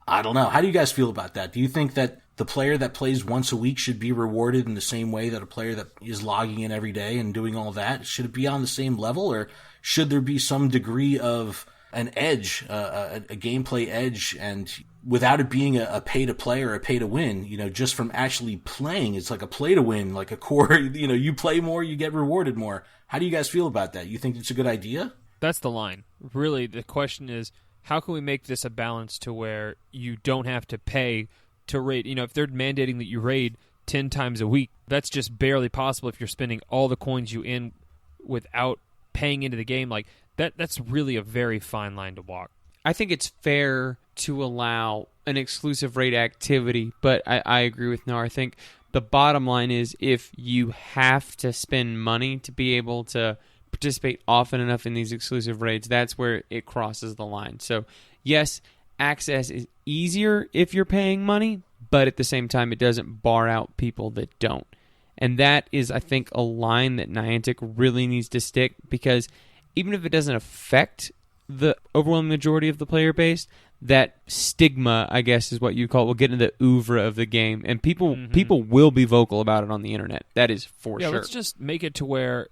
I don't know. How do you guys feel about that? Do you think that the player that plays once a week should be rewarded in the same way that a player that is logging in every day and doing all that? Should it be on the same level, or should there be some degree of an edge, a gameplay edge, and without it being a pay-to-play or a pay-to-win, you know, just from actually playing, it's like a play-to-win, like a core, you know, you play more, you get rewarded more. How do you guys feel about that? You think it's a good idea? That's the line. Really, the question is, how can we make this a balance to where you don't have to pay to raid? You know, if they're mandating that you raid 10 times a week, that's just barely possible if you're spending all the coins you in without paying into the game. Like, that's really a very fine line to walk. I think it's fair to allow an exclusive raid activity, but I agree with Nar. I think the bottom line is if you have to spend money to be able to participate often enough in these exclusive raids, that's where it crosses the line. So, yes, access is easier if you're paying money, but at the same time, it doesn't bar out people that don't. And that is, I think, a line that Niantic really needs to stick, because even if it doesn't affect the overwhelming majority of the player base, that stigma, I guess is what you call it, will get into the oeuvre of the game, and people will be vocal about it on the internet. That is for sure. Yeah, let's just make it to where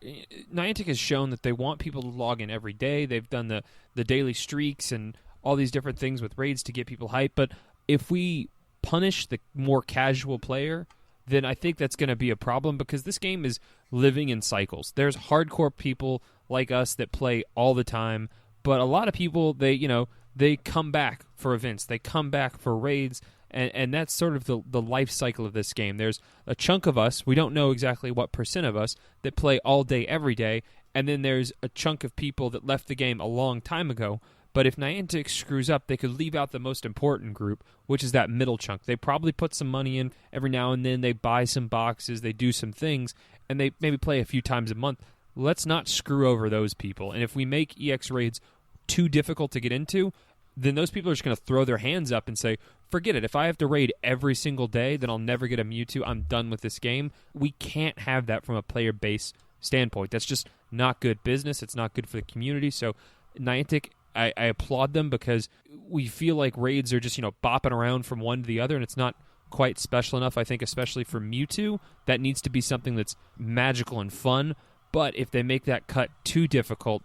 Niantic has shown that they want people to log in every day. They've done the daily streaks and all these different things with raids to get people hyped, but if we punish the more casual player, then I think that's going to be a problem, because this game is living in cycles. There's hardcore people like us that play all the time, but a lot of people, they come back for events. They come back for raids, and that's sort of the life cycle of this game. There's a chunk of us, we don't know exactly what percent of us, that play all day, every day, and then there's a chunk of people that left the game a long time ago. But if Niantic screws up, they could leave out the most important group, which is that middle chunk. They probably put some money in every now and then. They buy some boxes. They do some things, and they maybe play a few times a month. Let's not screw over those people. And if we make EX raids too difficult to get into, then those people are just going to throw their hands up and say, forget it. If I have to raid every single day, then I'll never get a Mewtwo. I'm done with this game. We can't have that from a player base standpoint. That's just not good business. It's not good for the community. So Niantic, I applaud them, because we feel like raids are just, bopping around from one to the other, and it's not quite special enough. I think especially for Mewtwo, that needs to be something that's magical and fun. But if they make that cut too difficult,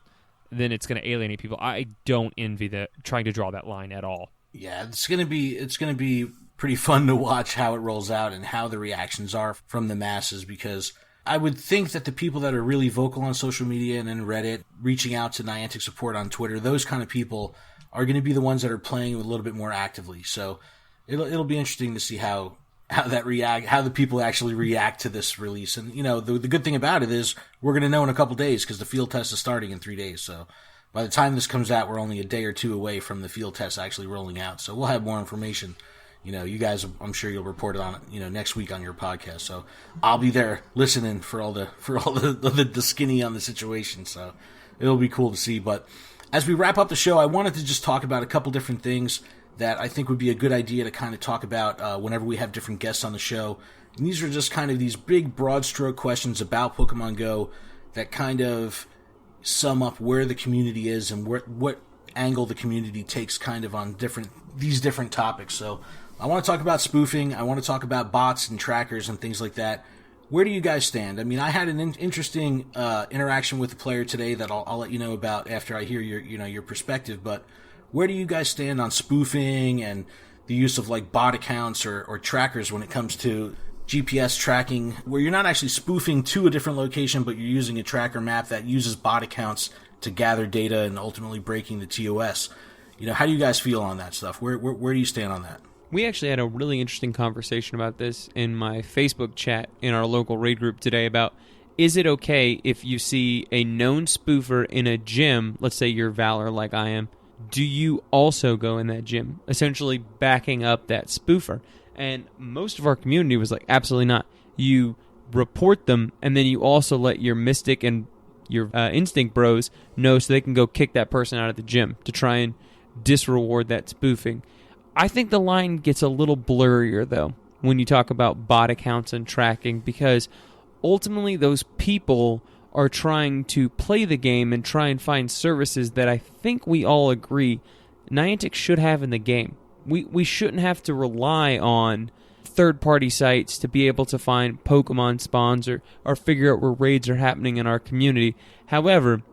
then it's going to alienate people. I don't envy that, trying to draw that line at all. Yeah, it's going to be pretty fun to watch how it rolls out and how the reactions are from the masses, because I would think that the people that are really vocal on social media and in Reddit, reaching out to Niantic support on Twitter, those kind of people are going to be the ones that are playing a little bit more actively. So it'll be interesting to see how the people actually react to this release. And the good thing about it is we're going to know in a couple days, because the field test is starting in 3 days. So by the time this comes out, we're only a day or two away from the field test actually rolling out. So we'll have more information. You guys, I'm sure you'll report it on it, next week on your podcast. So I'll be there listening for all the skinny on the situation. So it'll be cool to see. But as we wrap up the show, I wanted to just talk about a couple different things that I think would be a good idea to kind of talk about whenever we have different guests on the show. And these are just kind of these big, broad stroke questions about Pokemon Go that kind of sum up where the community is and what angle the community takes kind of on these different topics. So I want to talk about spoofing. I want to talk about bots and trackers and things like that. Where do you guys stand? I mean, I had an interesting interaction with a player today that I'll let you know about after I hear your perspective. But where do you guys stand on spoofing and the use of like bot accounts or trackers when it comes to GPS tracking, where you're not actually spoofing to a different location, but you're using a tracker map that uses bot accounts to gather data and ultimately breaking the TOS? How do you guys feel on that stuff? Where do you stand on that? We actually had a really interesting conversation about this in my Facebook chat in our local raid group today about, is it okay if you see a known spoofer in a gym, let's say you're Valor like I am, do you also go in that gym, essentially backing up that spoofer? And most of our community was like, absolutely not. You report them, and then you also let your Mystic and your Instinct bros know so they can go kick that person out of the gym to try and disreward that spoofing. I think the line gets a little blurrier, though, when you talk about bot accounts and tracking, because ultimately those people are trying to play the game and try and find services that I think we all agree Niantic should have in the game. We shouldn't have to rely on third-party sites to be able to find Pokemon spawns or figure out where raids are happening in our community. However,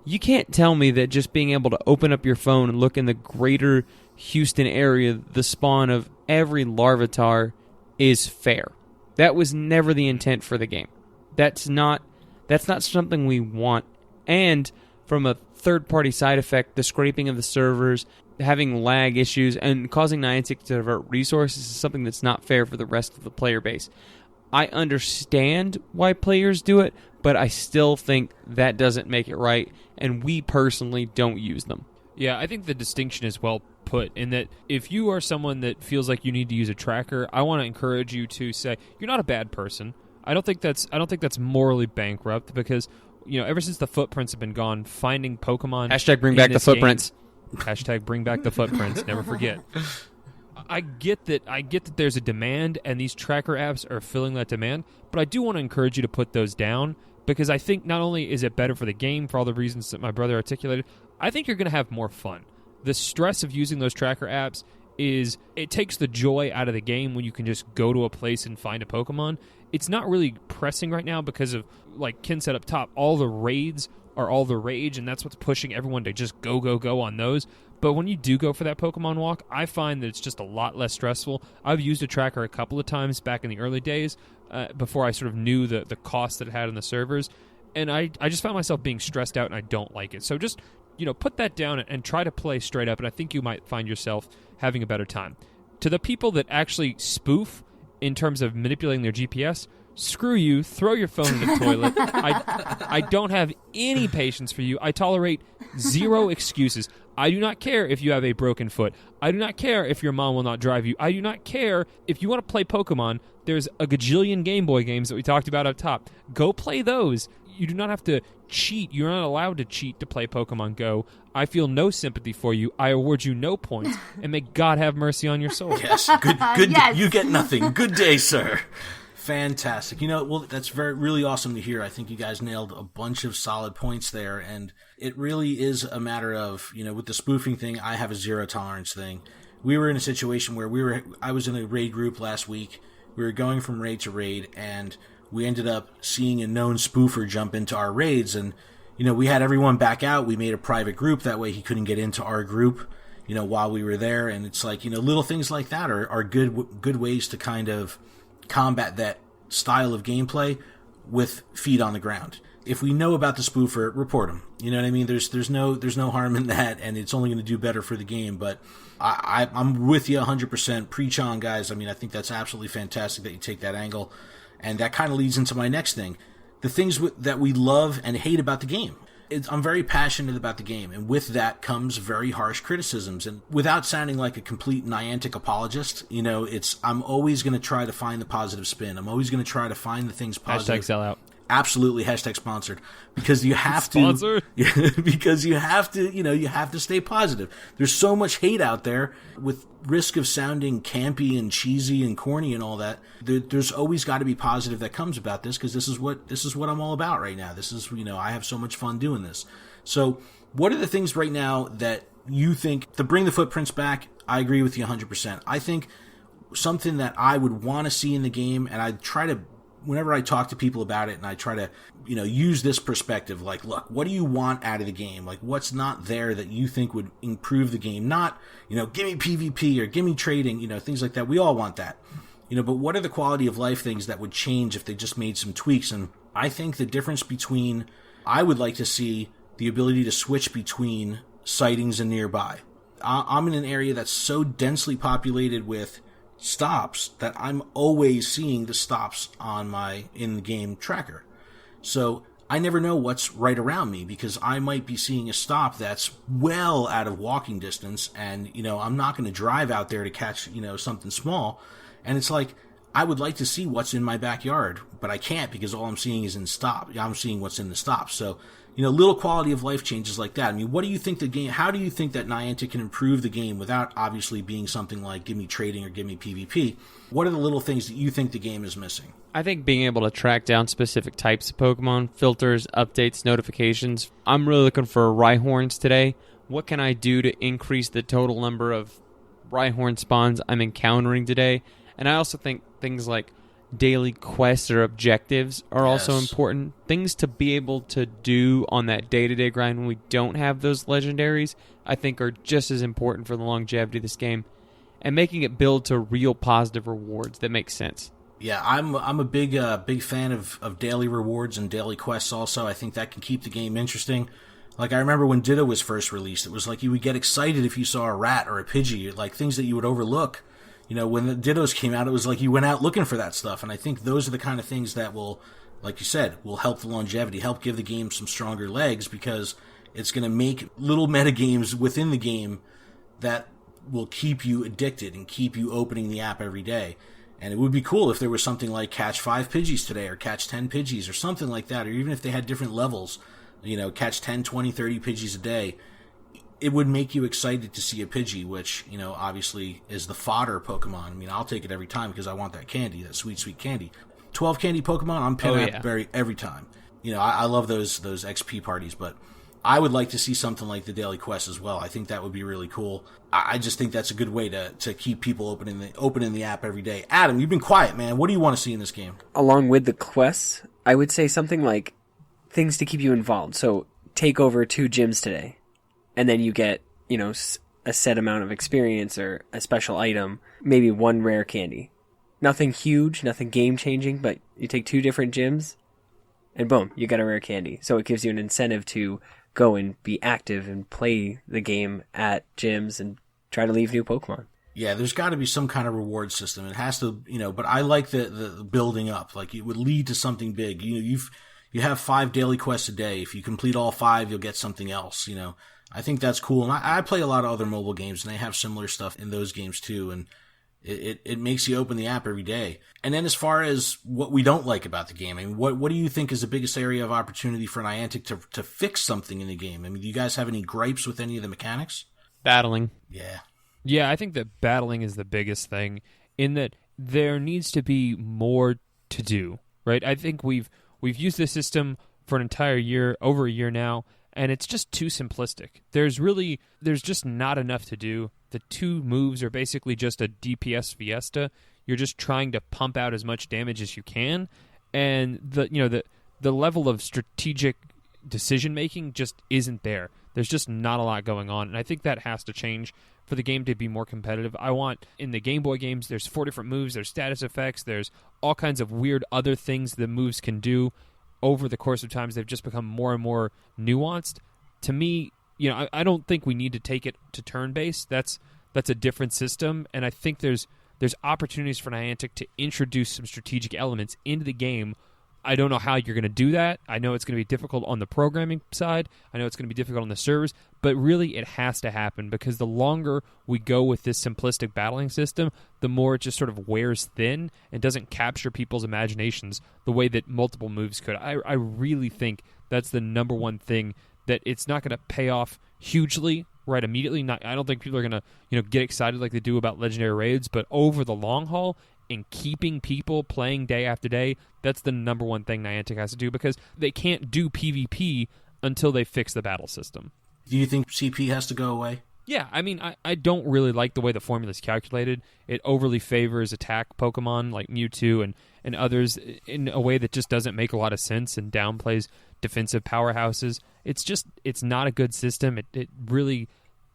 you can't tell me that just being able to open up your phone and look in the greater Houston area, the spawn of every Larvitar, is fair. That was never the intent for the game. That's not something we want. And from a third-party side effect, the scraping of the servers, having lag issues, and causing Niantic to divert resources is something that's not fair for the rest of the player base. I understand why players do it, but I still think that doesn't make it right, and we personally don't use them. Yeah, I think the distinction is well put in that if you are someone that feels like you need to use a tracker, I want to encourage you to say, you're not a bad person. I don't think that's morally bankrupt because, ever since the footprints have been gone, finding Pokemon Hashtag bring back the footprints. Hashtag bring back the footprints. Never forget. I get that there's a demand and these tracker apps are filling that demand, but I do want to encourage you to put those down because I think not only is it better for the game for all the reasons that my brother articulated, I think you're going to have more fun. The stress of using those tracker apps it takes the joy out of the game when you can just go to a place and find a Pokemon. It's not really pressing right now because of, like Ken said up top, all the raids are all the rage, and that's what's pushing everyone to just go on those. But when you do go for that Pokemon walk, I find that it's just a lot less stressful. I've used a tracker a couple of times back in the early days before I sort of knew the cost that it had on the servers, and I just found myself being stressed out, and I don't like it. So just put that down and try to play straight up, and I think you might find yourself having a better time. To the people that actually spoof in terms of manipulating their GPS, screw you, throw your phone in the toilet. I don't have any patience for you. I tolerate zero excuses. I do not care if you have a broken foot. I do not care if your mom will not drive you. I do not care if you want to play Pokemon. There's a gajillion Game Boy games that we talked about up top. Go play those. You do not have to cheat. You're not allowed to cheat to play Pokemon Go. I feel no sympathy for you. I award you no points, and may God have mercy on your soul. Yes, good. Yes. You get nothing. Good day, sir. Fantastic. Well, that's really awesome to hear. I think you guys nailed a bunch of solid points there, and it really is a matter of, with the spoofing thing, I have a zero tolerance thing. We were in a situation where I was in a raid group last week. We were going from raid to raid, and we ended up seeing a known spoofer jump into our raids, and, we had everyone back out. We made a private group. That way he couldn't get into our group, while we were there. And it's like, little things like that are good ways to kind of combat that style of gameplay with feet on the ground. If we know about the spoofer, report him. You know what I mean? There's no harm in that, and it's only going to do better for the game. But I'm with you 100%. Preach on, guys. I mean, I think that's absolutely fantastic that you take that angle, and that kind of leads into my next thing. The things that we love and hate about the game. I'm very passionate about the game, and with that comes very harsh criticisms. And without sounding like a complete Niantic apologist, I'm always going to try to find the positive spin. I'm always going to try to find the things positive. Hashtag sellout. Absolutely, hashtag sponsored. Because you have to Sponsored? Because you have to, you have to stay positive. There's so much hate out there with risk of sounding campy and cheesy and corny and all that. There's always got to be positive that comes about this, because this is what I'm all about right now. This is, I have so much fun doing this. So what are the things right now that you think to bring the footprints back? I agree with you 100%. I think something that I would want to see in the game, and I try to, whenever I talk to people about it, and I try to, use this perspective, like, look, what do you want out of the game? Like, what's not there that you think would improve the game? Not, give me PvP or give me trading, things like that. We all want that. But what are the quality of life things that would change if they just made some tweaks? And I think the difference between, I would like to see the ability to switch between sightings and nearby. I'm in an area that's so densely populated with stops, that I'm always seeing the stops on my in-game tracker. So I never know what's right around me, because I might be seeing a stop that's well out of walking distance, and, I'm not going to drive out there to catch, something small. And it's like, I would like to see what's in my backyard, but I can't, because all I'm seeing is in stop. I'm seeing what's in the stop. So, little quality of life changes like that. I mean, what do you think how do you think that Niantic can improve the game without obviously being something like give me trading or give me PvP? What are the little things that you think the game is missing? I think being able to track down specific types of Pokemon, filters, updates, notifications. I'm really looking for Rhyhorns today. What can I do to increase the total number of Rhyhorn spawns I'm encountering today? And I also think things like daily quests or objectives are also important. Things to be able to do on that day-to-day grind when we don't have those legendaries, I think are just as important for the longevity of this game. And making it build to real positive rewards that make sense. Yeah, I'm a big fan of daily rewards and daily quests also. I think that can keep the game interesting. Like, I remember when Ditto was first released, it was like you would get excited if you saw a rat or a Pidgey, like things that you would overlook. When the Dittos came out, it was like you went out looking for that stuff. And I think those are the kind of things that will, like you said, will help the longevity, help give the game some stronger legs, because it's going to make little metagames within the game that will keep you addicted and keep you opening the app every day. And it would be cool if there was something like catch 5 Pidgeys today, or catch 10 Pidgeys, or something like that, or even if they had different levels, catch 10, 20, 30 Pidgeys a day. It would make you excited to see a Pidgey, which, obviously is the fodder Pokemon. I mean, I'll take it every time because I want that candy, that sweet, sweet candy. 12 candy Pokemon, I'm pinning up every time. I love those XP parties, but I would like to see something like the daily quest as well. I think that would be really cool. I just think that's a good way to keep people opening the app every day. Adam, you've been quiet, man. What do you want to see in this game? Along with the quests, I would say something like things to keep you involved. So take over 2 gyms today. And then you get, a set amount of experience or a special item, maybe 1 rare candy. Nothing huge, nothing game-changing, but you take 2 different gyms, and boom, you get a rare candy. So it gives you an incentive to go and be active and play the game at gyms and try to leave new Pokemon. Yeah, there's got to be some kind of reward system. It has to, but I like the building up. Like, it would lead to something big. You have 5 daily quests a day. If you complete all 5, you'll get something else, I think that's cool. And I play a lot of other mobile games, and they have similar stuff in those games too. And it makes you open the app every day. And then as far as what we don't like about the game, I mean, what do you think is the biggest area of opportunity for Niantic to fix something in the game? I mean, do you guys have any gripes with any of the mechanics? Battling. Yeah. Yeah, I think that battling is the biggest thing, in that there needs to be more to do, right? I think we've used this system for an entire year, over a year now, and it's just too simplistic. There's just not enough to do. The 2 moves are basically just a DPS fiesta. You're just trying to pump out as much damage as you can, and the level of strategic decision making just isn't there. There's just not a lot going on, and I think that has to change for the game to be more competitive. I want, in the Game Boy games, there's 4 different moves, there's status effects, there's all kinds of weird other things the moves can do. Over the course of times, they've just become more and more nuanced. To me, I don't think we need to take it to turn-based. That's a different system, and I think there's opportunities for Niantic to introduce some strategic elements into the game. I don't know how you're going to do that. I know it's going to be difficult on the programming side. I know it's going to be difficult on the servers, but really it has to happen, because the longer we go with this simplistic battling system, the more it just sort of wears thin and doesn't capture people's imaginations the way that multiple moves could. I really think that's the number one thing, that it's not going to pay off hugely right immediately. I don't think people are going to get excited like they do about legendary raids, but over the long haul, in keeping people playing day after day, that's the number one thing Niantic has to do, because they can't do PvP until they fix the battle system. Do you think CP has to go away? Yeah, I mean, I don't really like the way the formula is calculated. It overly favors attack Pokemon like Mewtwo and others in a way that just doesn't make a lot of sense, and downplays defensive powerhouses. It's not a good system. It really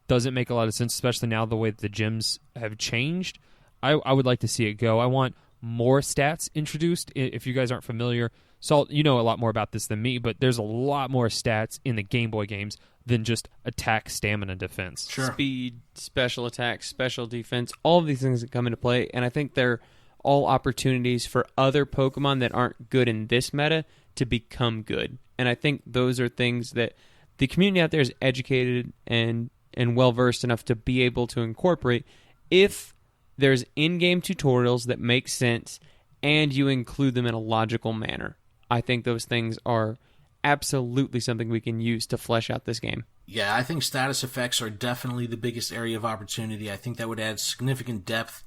doesn't make a lot of sense, especially now the way that the gyms have changed. I would like to see it go. I want more stats introduced. If you guys aren't familiar, Salt, you know a lot more about this than me, but there's a lot more stats in the Game Boy games than just attack, stamina, defense. Sure. Speed, special attack, special defense, all of these things that come into play, and I think they're all opportunities for other Pokemon that aren't good in this meta to become good. And I think those are things that the community out there is educated and well-versed enough to be able to incorporate if there's in-game tutorials that make sense and you include them in a logical manner. I think those things are absolutely something we can use to flesh out this game. Yeah, I think status effects are definitely the biggest area of opportunity. I think that would add significant depth.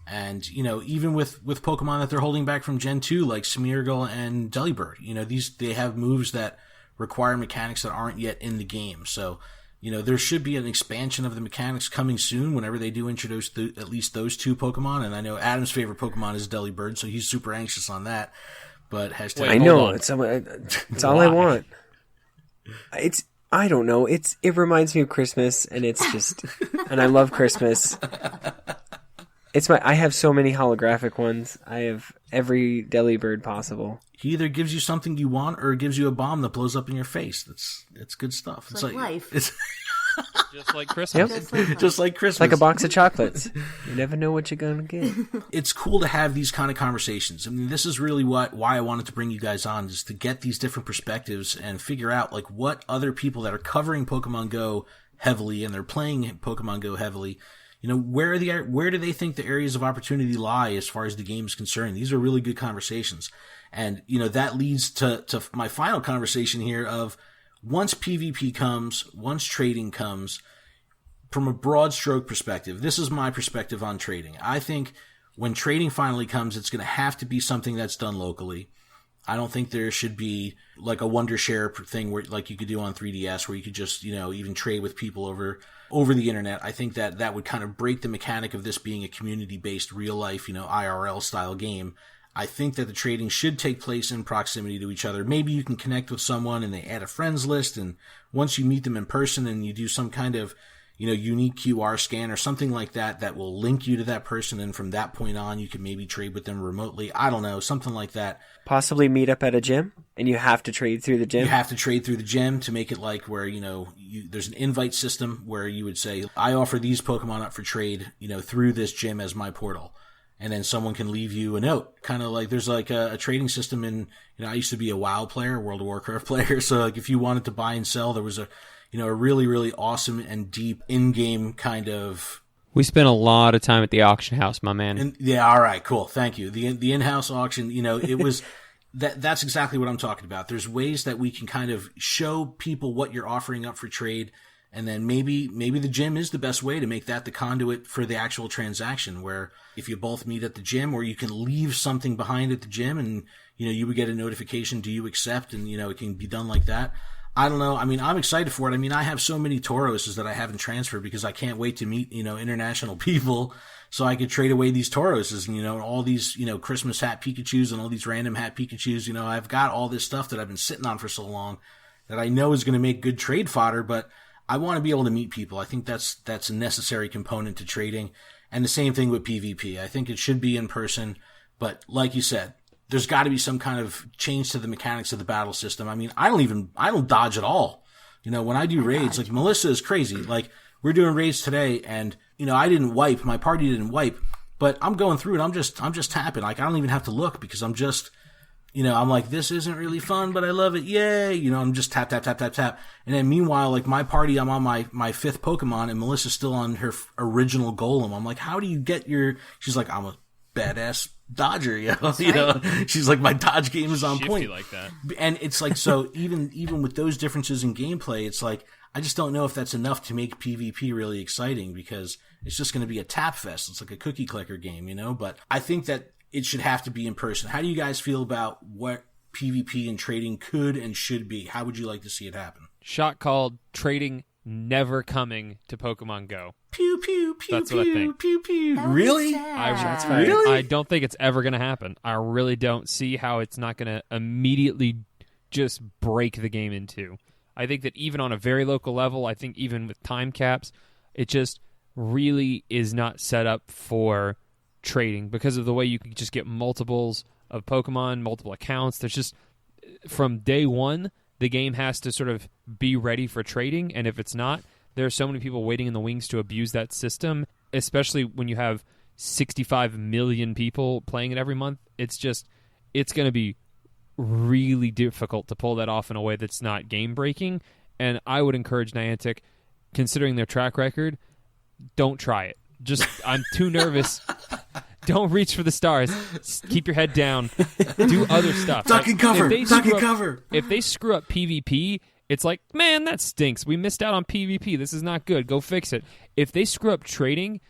And, even with Pokemon that they're holding back from Gen 2, like Smeargle and Delibird, they have moves that require mechanics that aren't yet in the game. So, there should be an expansion of the mechanics coming soon whenever they do introduce at least those two Pokemon. And I know Adam's favorite Pokemon is Delibird, so he's super anxious on that. But hashtag... I know, it's all I want. I don't know. It reminds me of Christmas, and it's just... and I love Christmas. I have so many holographic ones. I have every Delibird possible. He either gives you something you want or gives you a bomb that blows up in your face. It's good stuff. It's like life. It's just like Christmas. Yep. Just like Christmas. It's like a box of chocolates. You never know what you're going to get. It's cool to have these kind of conversations. I mean, this is really why I wanted to bring you guys on, is to get these different perspectives and figure out what other people that are covering Pokemon Go heavily and they're playing Pokemon Go heavily, where do they think the areas of opportunity lie as far as the game is concerned? These are really good conversations. And, that leads to my final conversation here of once PvP comes, once trading comes, from a broad stroke perspective, this is my perspective on trading. I think when trading finally comes, it's going to have to be something that's done locally. I don't think there should be like a Wondershare thing where like you could do on 3DS where you could just, even trade with people over the internet. I think that would kind of break the mechanic of this being a community-based, real-life, IRL-style game. I think that the trading should take place in proximity to each other. Maybe you can connect with someone and they add a friends list, and once you meet them in person and you do some kind of, unique QR scan or something like that will link you to that person, and from that point on, you can maybe trade with them remotely. I don't know, something like that. Possibly meet up at a gym, and you have to trade through the gym? You have to trade through the gym to make it like where, there's an invite system where you would say, I offer these Pokemon up for trade, through this gym as my portal. And then someone can leave you a note. Kind of like there's like a trading system in, I used to be a WoW player, World of Warcraft player. So like if you wanted to buy and sell, there was a really, really awesome and deep in-game kind of... We spent a lot of time at the auction house, my man. Yeah, all right, cool. Thank you. The in-house auction, it was... That's exactly what I'm talking about. There's ways that we can kind of show people what you're offering up for trade, and then maybe the gym is the best way to make that the conduit for the actual transaction, where if you both meet at the gym, or you can leave something behind at the gym and, you would get a notification, do you accept? And, it can be done like that. I don't know. I mean, I'm excited for it. I mean, I have so many Tauroses that I haven't transferred because I can't wait to meet, international people so I could trade away these Tauroses and, all these, Christmas hat Pikachus and all these random hat Pikachus. I've got all this stuff that I've been sitting on for so long that I know is going to make good trade fodder, but I want to be able to meet people. I think that's a necessary component to trading. And the same thing with PvP. I think it should be in person, but like you said, there's got to be some kind of change to the mechanics of the battle system. I mean, I don't dodge at all. When I do raids, like Melissa is crazy. Like we're doing raids today and, I didn't wipe, my party didn't wipe, but I'm going through it. I'm just tapping. Like I don't even have to look because I'm just, I'm like, this isn't really fun, but I love it. Yay. I'm just tap, tap, tap, tap, tap. And then meanwhile, like my party, I'm on my fifth Pokemon and Melissa's still on her original Golem. I'm like, how do you get she's like, I'm a badass dodger, she's like, my dodge game is on point like that. And it's like, so even with those differences in gameplay, it's like I just don't know if that's enough to make PvP really exciting, because it's just going to be a tap fest. It's like a cookie clicker game, but I think that it should have to be in person. How do you guys feel about what PvP and trading could and should be? How would you like to see it happen? Shot called. Trading never coming to Pokemon Go. Pew, pew, pew, That's pew, what I think. pew, pew. Really? That's right. Really? I don't think it's ever going to happen. I really don't see how it's not going to immediately just break the game in two. I think that even on a very local level, I think even with time caps, it just really is not set up for trading because of the way you can just get multiples of Pokemon, multiple accounts. from day one, the game has to sort of be ready for trading, and if it's not, there are so many people waiting in the wings to abuse that system, especially when you have 65 million people playing it every month. It's going to be really difficult to pull that off in a way that's not game-breaking, and I would encourage Niantic, considering their track record, don't try it. I'm too nervous. Don't reach for the stars. Keep your head down. Do other stuff. Duck and cover. Cover. If they screw up PvP, it's like, man, that stinks. We missed out on PvP. This is not good. Go fix it. If they screw up trading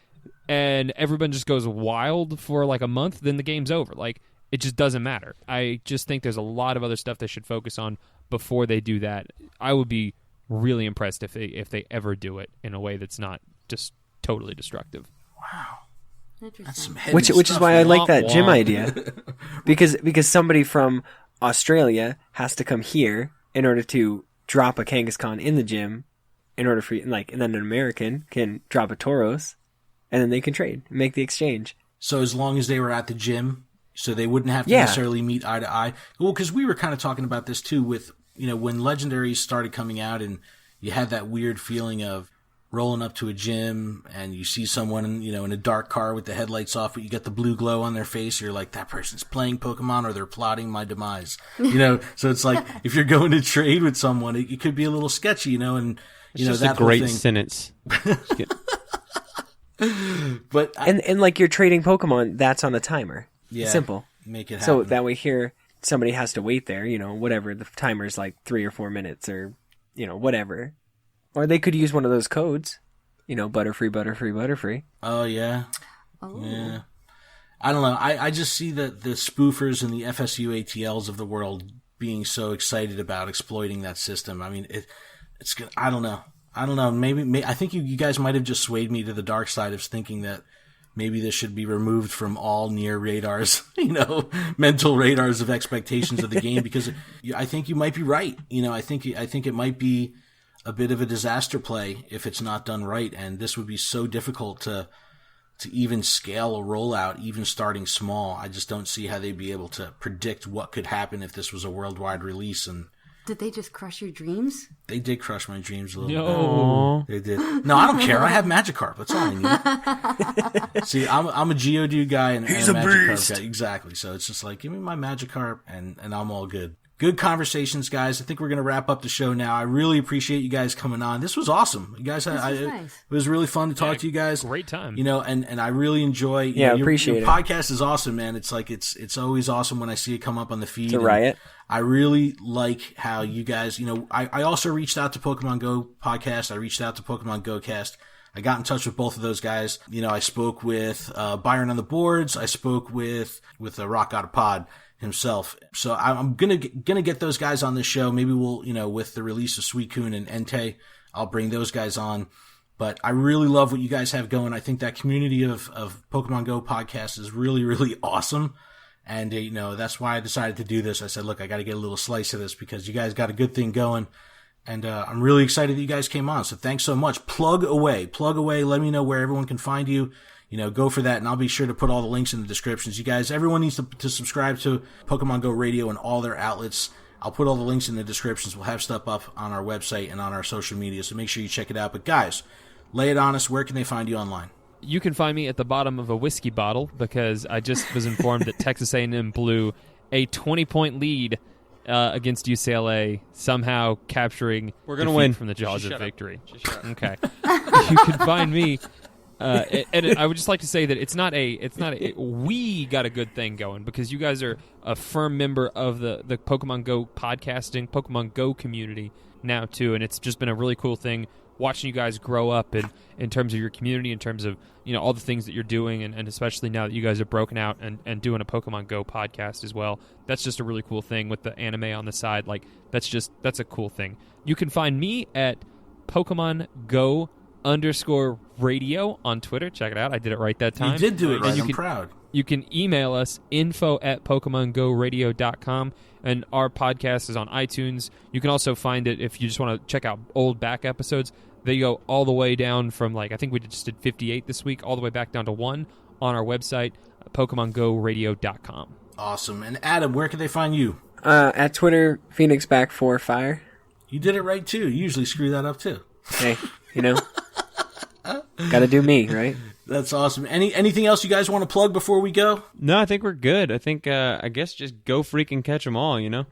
and everyone just goes wild for like a month, then the game's over. Like, it just doesn't matter. I just think there's a lot of other stuff they should focus on before they do that. I would be really impressed if they ever do it in a way that's not just totally destructive. Wow. That's some which is why I like that gym idea. because somebody from Australia has to come here in order to drop a Kangaskhan in the gym in order for and then an American can drop a Tauros and then they can trade, make the exchange. So as long as they were at the gym, so they wouldn't have to necessarily meet eye to eye. Well, because we were kind of talking about this too with, when legendaries started coming out and you had that weird feeling of rolling up to a gym and you see someone, in a dark car with the headlights off, but you get the blue glow on their face. You're like, that person's playing Pokemon or they're plotting my demise. So it's like, if you're going to trade with someone, it could be a little sketchy, and it's just that a great whole thing. sentence. But and like you're trading Pokemon, that's on a timer. Yeah, simple. Make it happen. So that way here, somebody has to wait there, whatever. The timer's like 3 or 4 minutes or, whatever. Or they could use one of those codes, Butterfree, Butterfree, Butterfree. Oh, yeah. Oh. Yeah. I don't know. I just see the spoofers and the FSU ATLs of the world being so excited about exploiting that system. I mean, it's good. I don't know. Maybe I think you guys might have just swayed me to the dark side of thinking that maybe this should be removed from all near radars, mental radars of expectations of the game, because I think you might be right. I think it might be a bit of a disaster play if it's not done right, and this would be so difficult to even scale a rollout, even starting small. I just don't see how they'd be able to predict what could happen if this was a worldwide release. And did they just crush your dreams? They did crush my dreams a little No. bit. They did. No, I don't care. I have Magikarp. That's all I need. See, I'm a Geodude guy and He's a a Magikarp beast. guy. Exactly. So it's just like, give me my Magikarp and I'm all good. Good conversations, guys. I think we're going to wrap up the show now. I really appreciate you guys coming on. This was awesome. You guys, nice. It was really fun to talk to you guys. Great time. And I really enjoy. Appreciate your it. podcast is awesome, man. It's like it's always awesome when I see it come up on the feed. It's a riot. I really like how you guys. I also reached out to Pokemon Go podcast. I reached out to Pokemon Go Cast. I got in touch with both of those guys. I spoke with Byron on the boards. I spoke with Rock God of Pod himself. So I'm gonna get those guys on this show. Maybe we'll, with the release of Suicune and Entei, I'll bring those guys on. But I really love what you guys have going. I think that community of Pokemon Go podcast is really, really awesome. And, that's why I decided to do this. I said, look, I got to get a little slice of this because you guys got a good thing going. And I'm really excited that you guys came on. So thanks so much. Plug away. Let me know where everyone can find you. Go for that, and I'll be sure to put all the links in the descriptions. You guys, everyone needs to subscribe to Pokemon Go Radio and all their outlets. I'll put all the links in the descriptions. We'll have stuff up on our website and on our social media, so make sure you check it out. But guys, lay it on us. Where can they find you online? You can find me at the bottom of a whiskey bottle because I just was informed that Texas A&M blew a 20-point lead against UCLA, somehow capturing We're gonna win from the jaws of victory. Okay. Okay. You can find me. And I would just like to say that it's not we got a good thing going because you guys are a firm member of the Pokemon Go podcasting, Pokemon Go community now too, and it's just been a really cool thing watching you guys grow up in terms of your community, in terms of all the things that you're doing, and especially now that you guys have broken out and doing a Pokemon Go podcast as well. That's just a really cool thing with the anime on the side. Like that's a cool thing. You can find me at Pokemon Go _radio on Twitter. Check it out. I did it right that time. You did do it right. I'm proud. You can email us info@PokemonGoRadio.com, and our podcast is on iTunes. You can also find it if you just want to check out old back episodes. They go all the way down from I think we just did 58 this week, all the way back down to 1 on our website, PokemonGoRadio.com. Awesome. And Adam, where can they find you? At Twitter, Phoenix back for fire. You did it right too. You usually screw that up too. Hey, gotta do me, right? That's awesome. Anything else you guys want to plug before we go? No, I think we're good. I think I guess just go freaking catch them all. Yeah,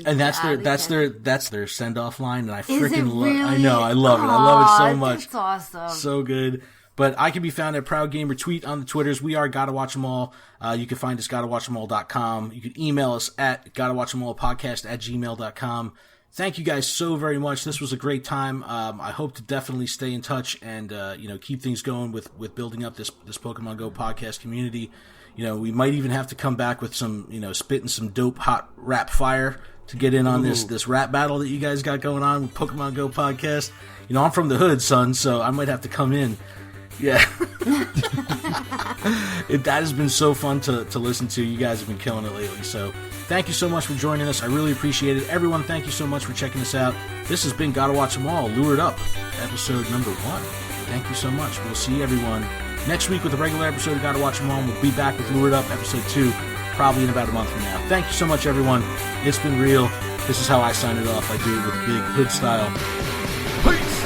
and that's their send off line, and I freaking love. Really? I know, I love it. I love it so much. It's awesome. So good. But I can be found at Proud Gamer Tweet on the Twitters. We are Gotta Watch 'Em All. You can find us GottaWatch'Em.all.com. You can email us at GottaWatch'Em.all@gmail.com. Thank you guys so very much. This was a great time. I hope to definitely stay in touch and keep things going with building up this Pokemon Go podcast community. We might even have to come back with some spitting some dope hot rap fire to get in on this rap battle that you guys got going on with Pokemon Go podcast. I'm from the hood, son, so I might have to come in. Yeah. That has been so fun to listen to. You guys have been killing it lately, so thank you so much for joining us. I really appreciate it. Everyone, thank you so much for checking us out. This has been Gotta Watch 'Em All, Lured Up, episode number 1. Thank you so much. We'll see everyone next week with a regular episode of Gotta Watch 'Em All, and we'll be back with Lured Up, episode 2, probably in about a month from now. Thank you so much, everyone. It's been real. This is how I sign it off. I do it with big hood style. Peace!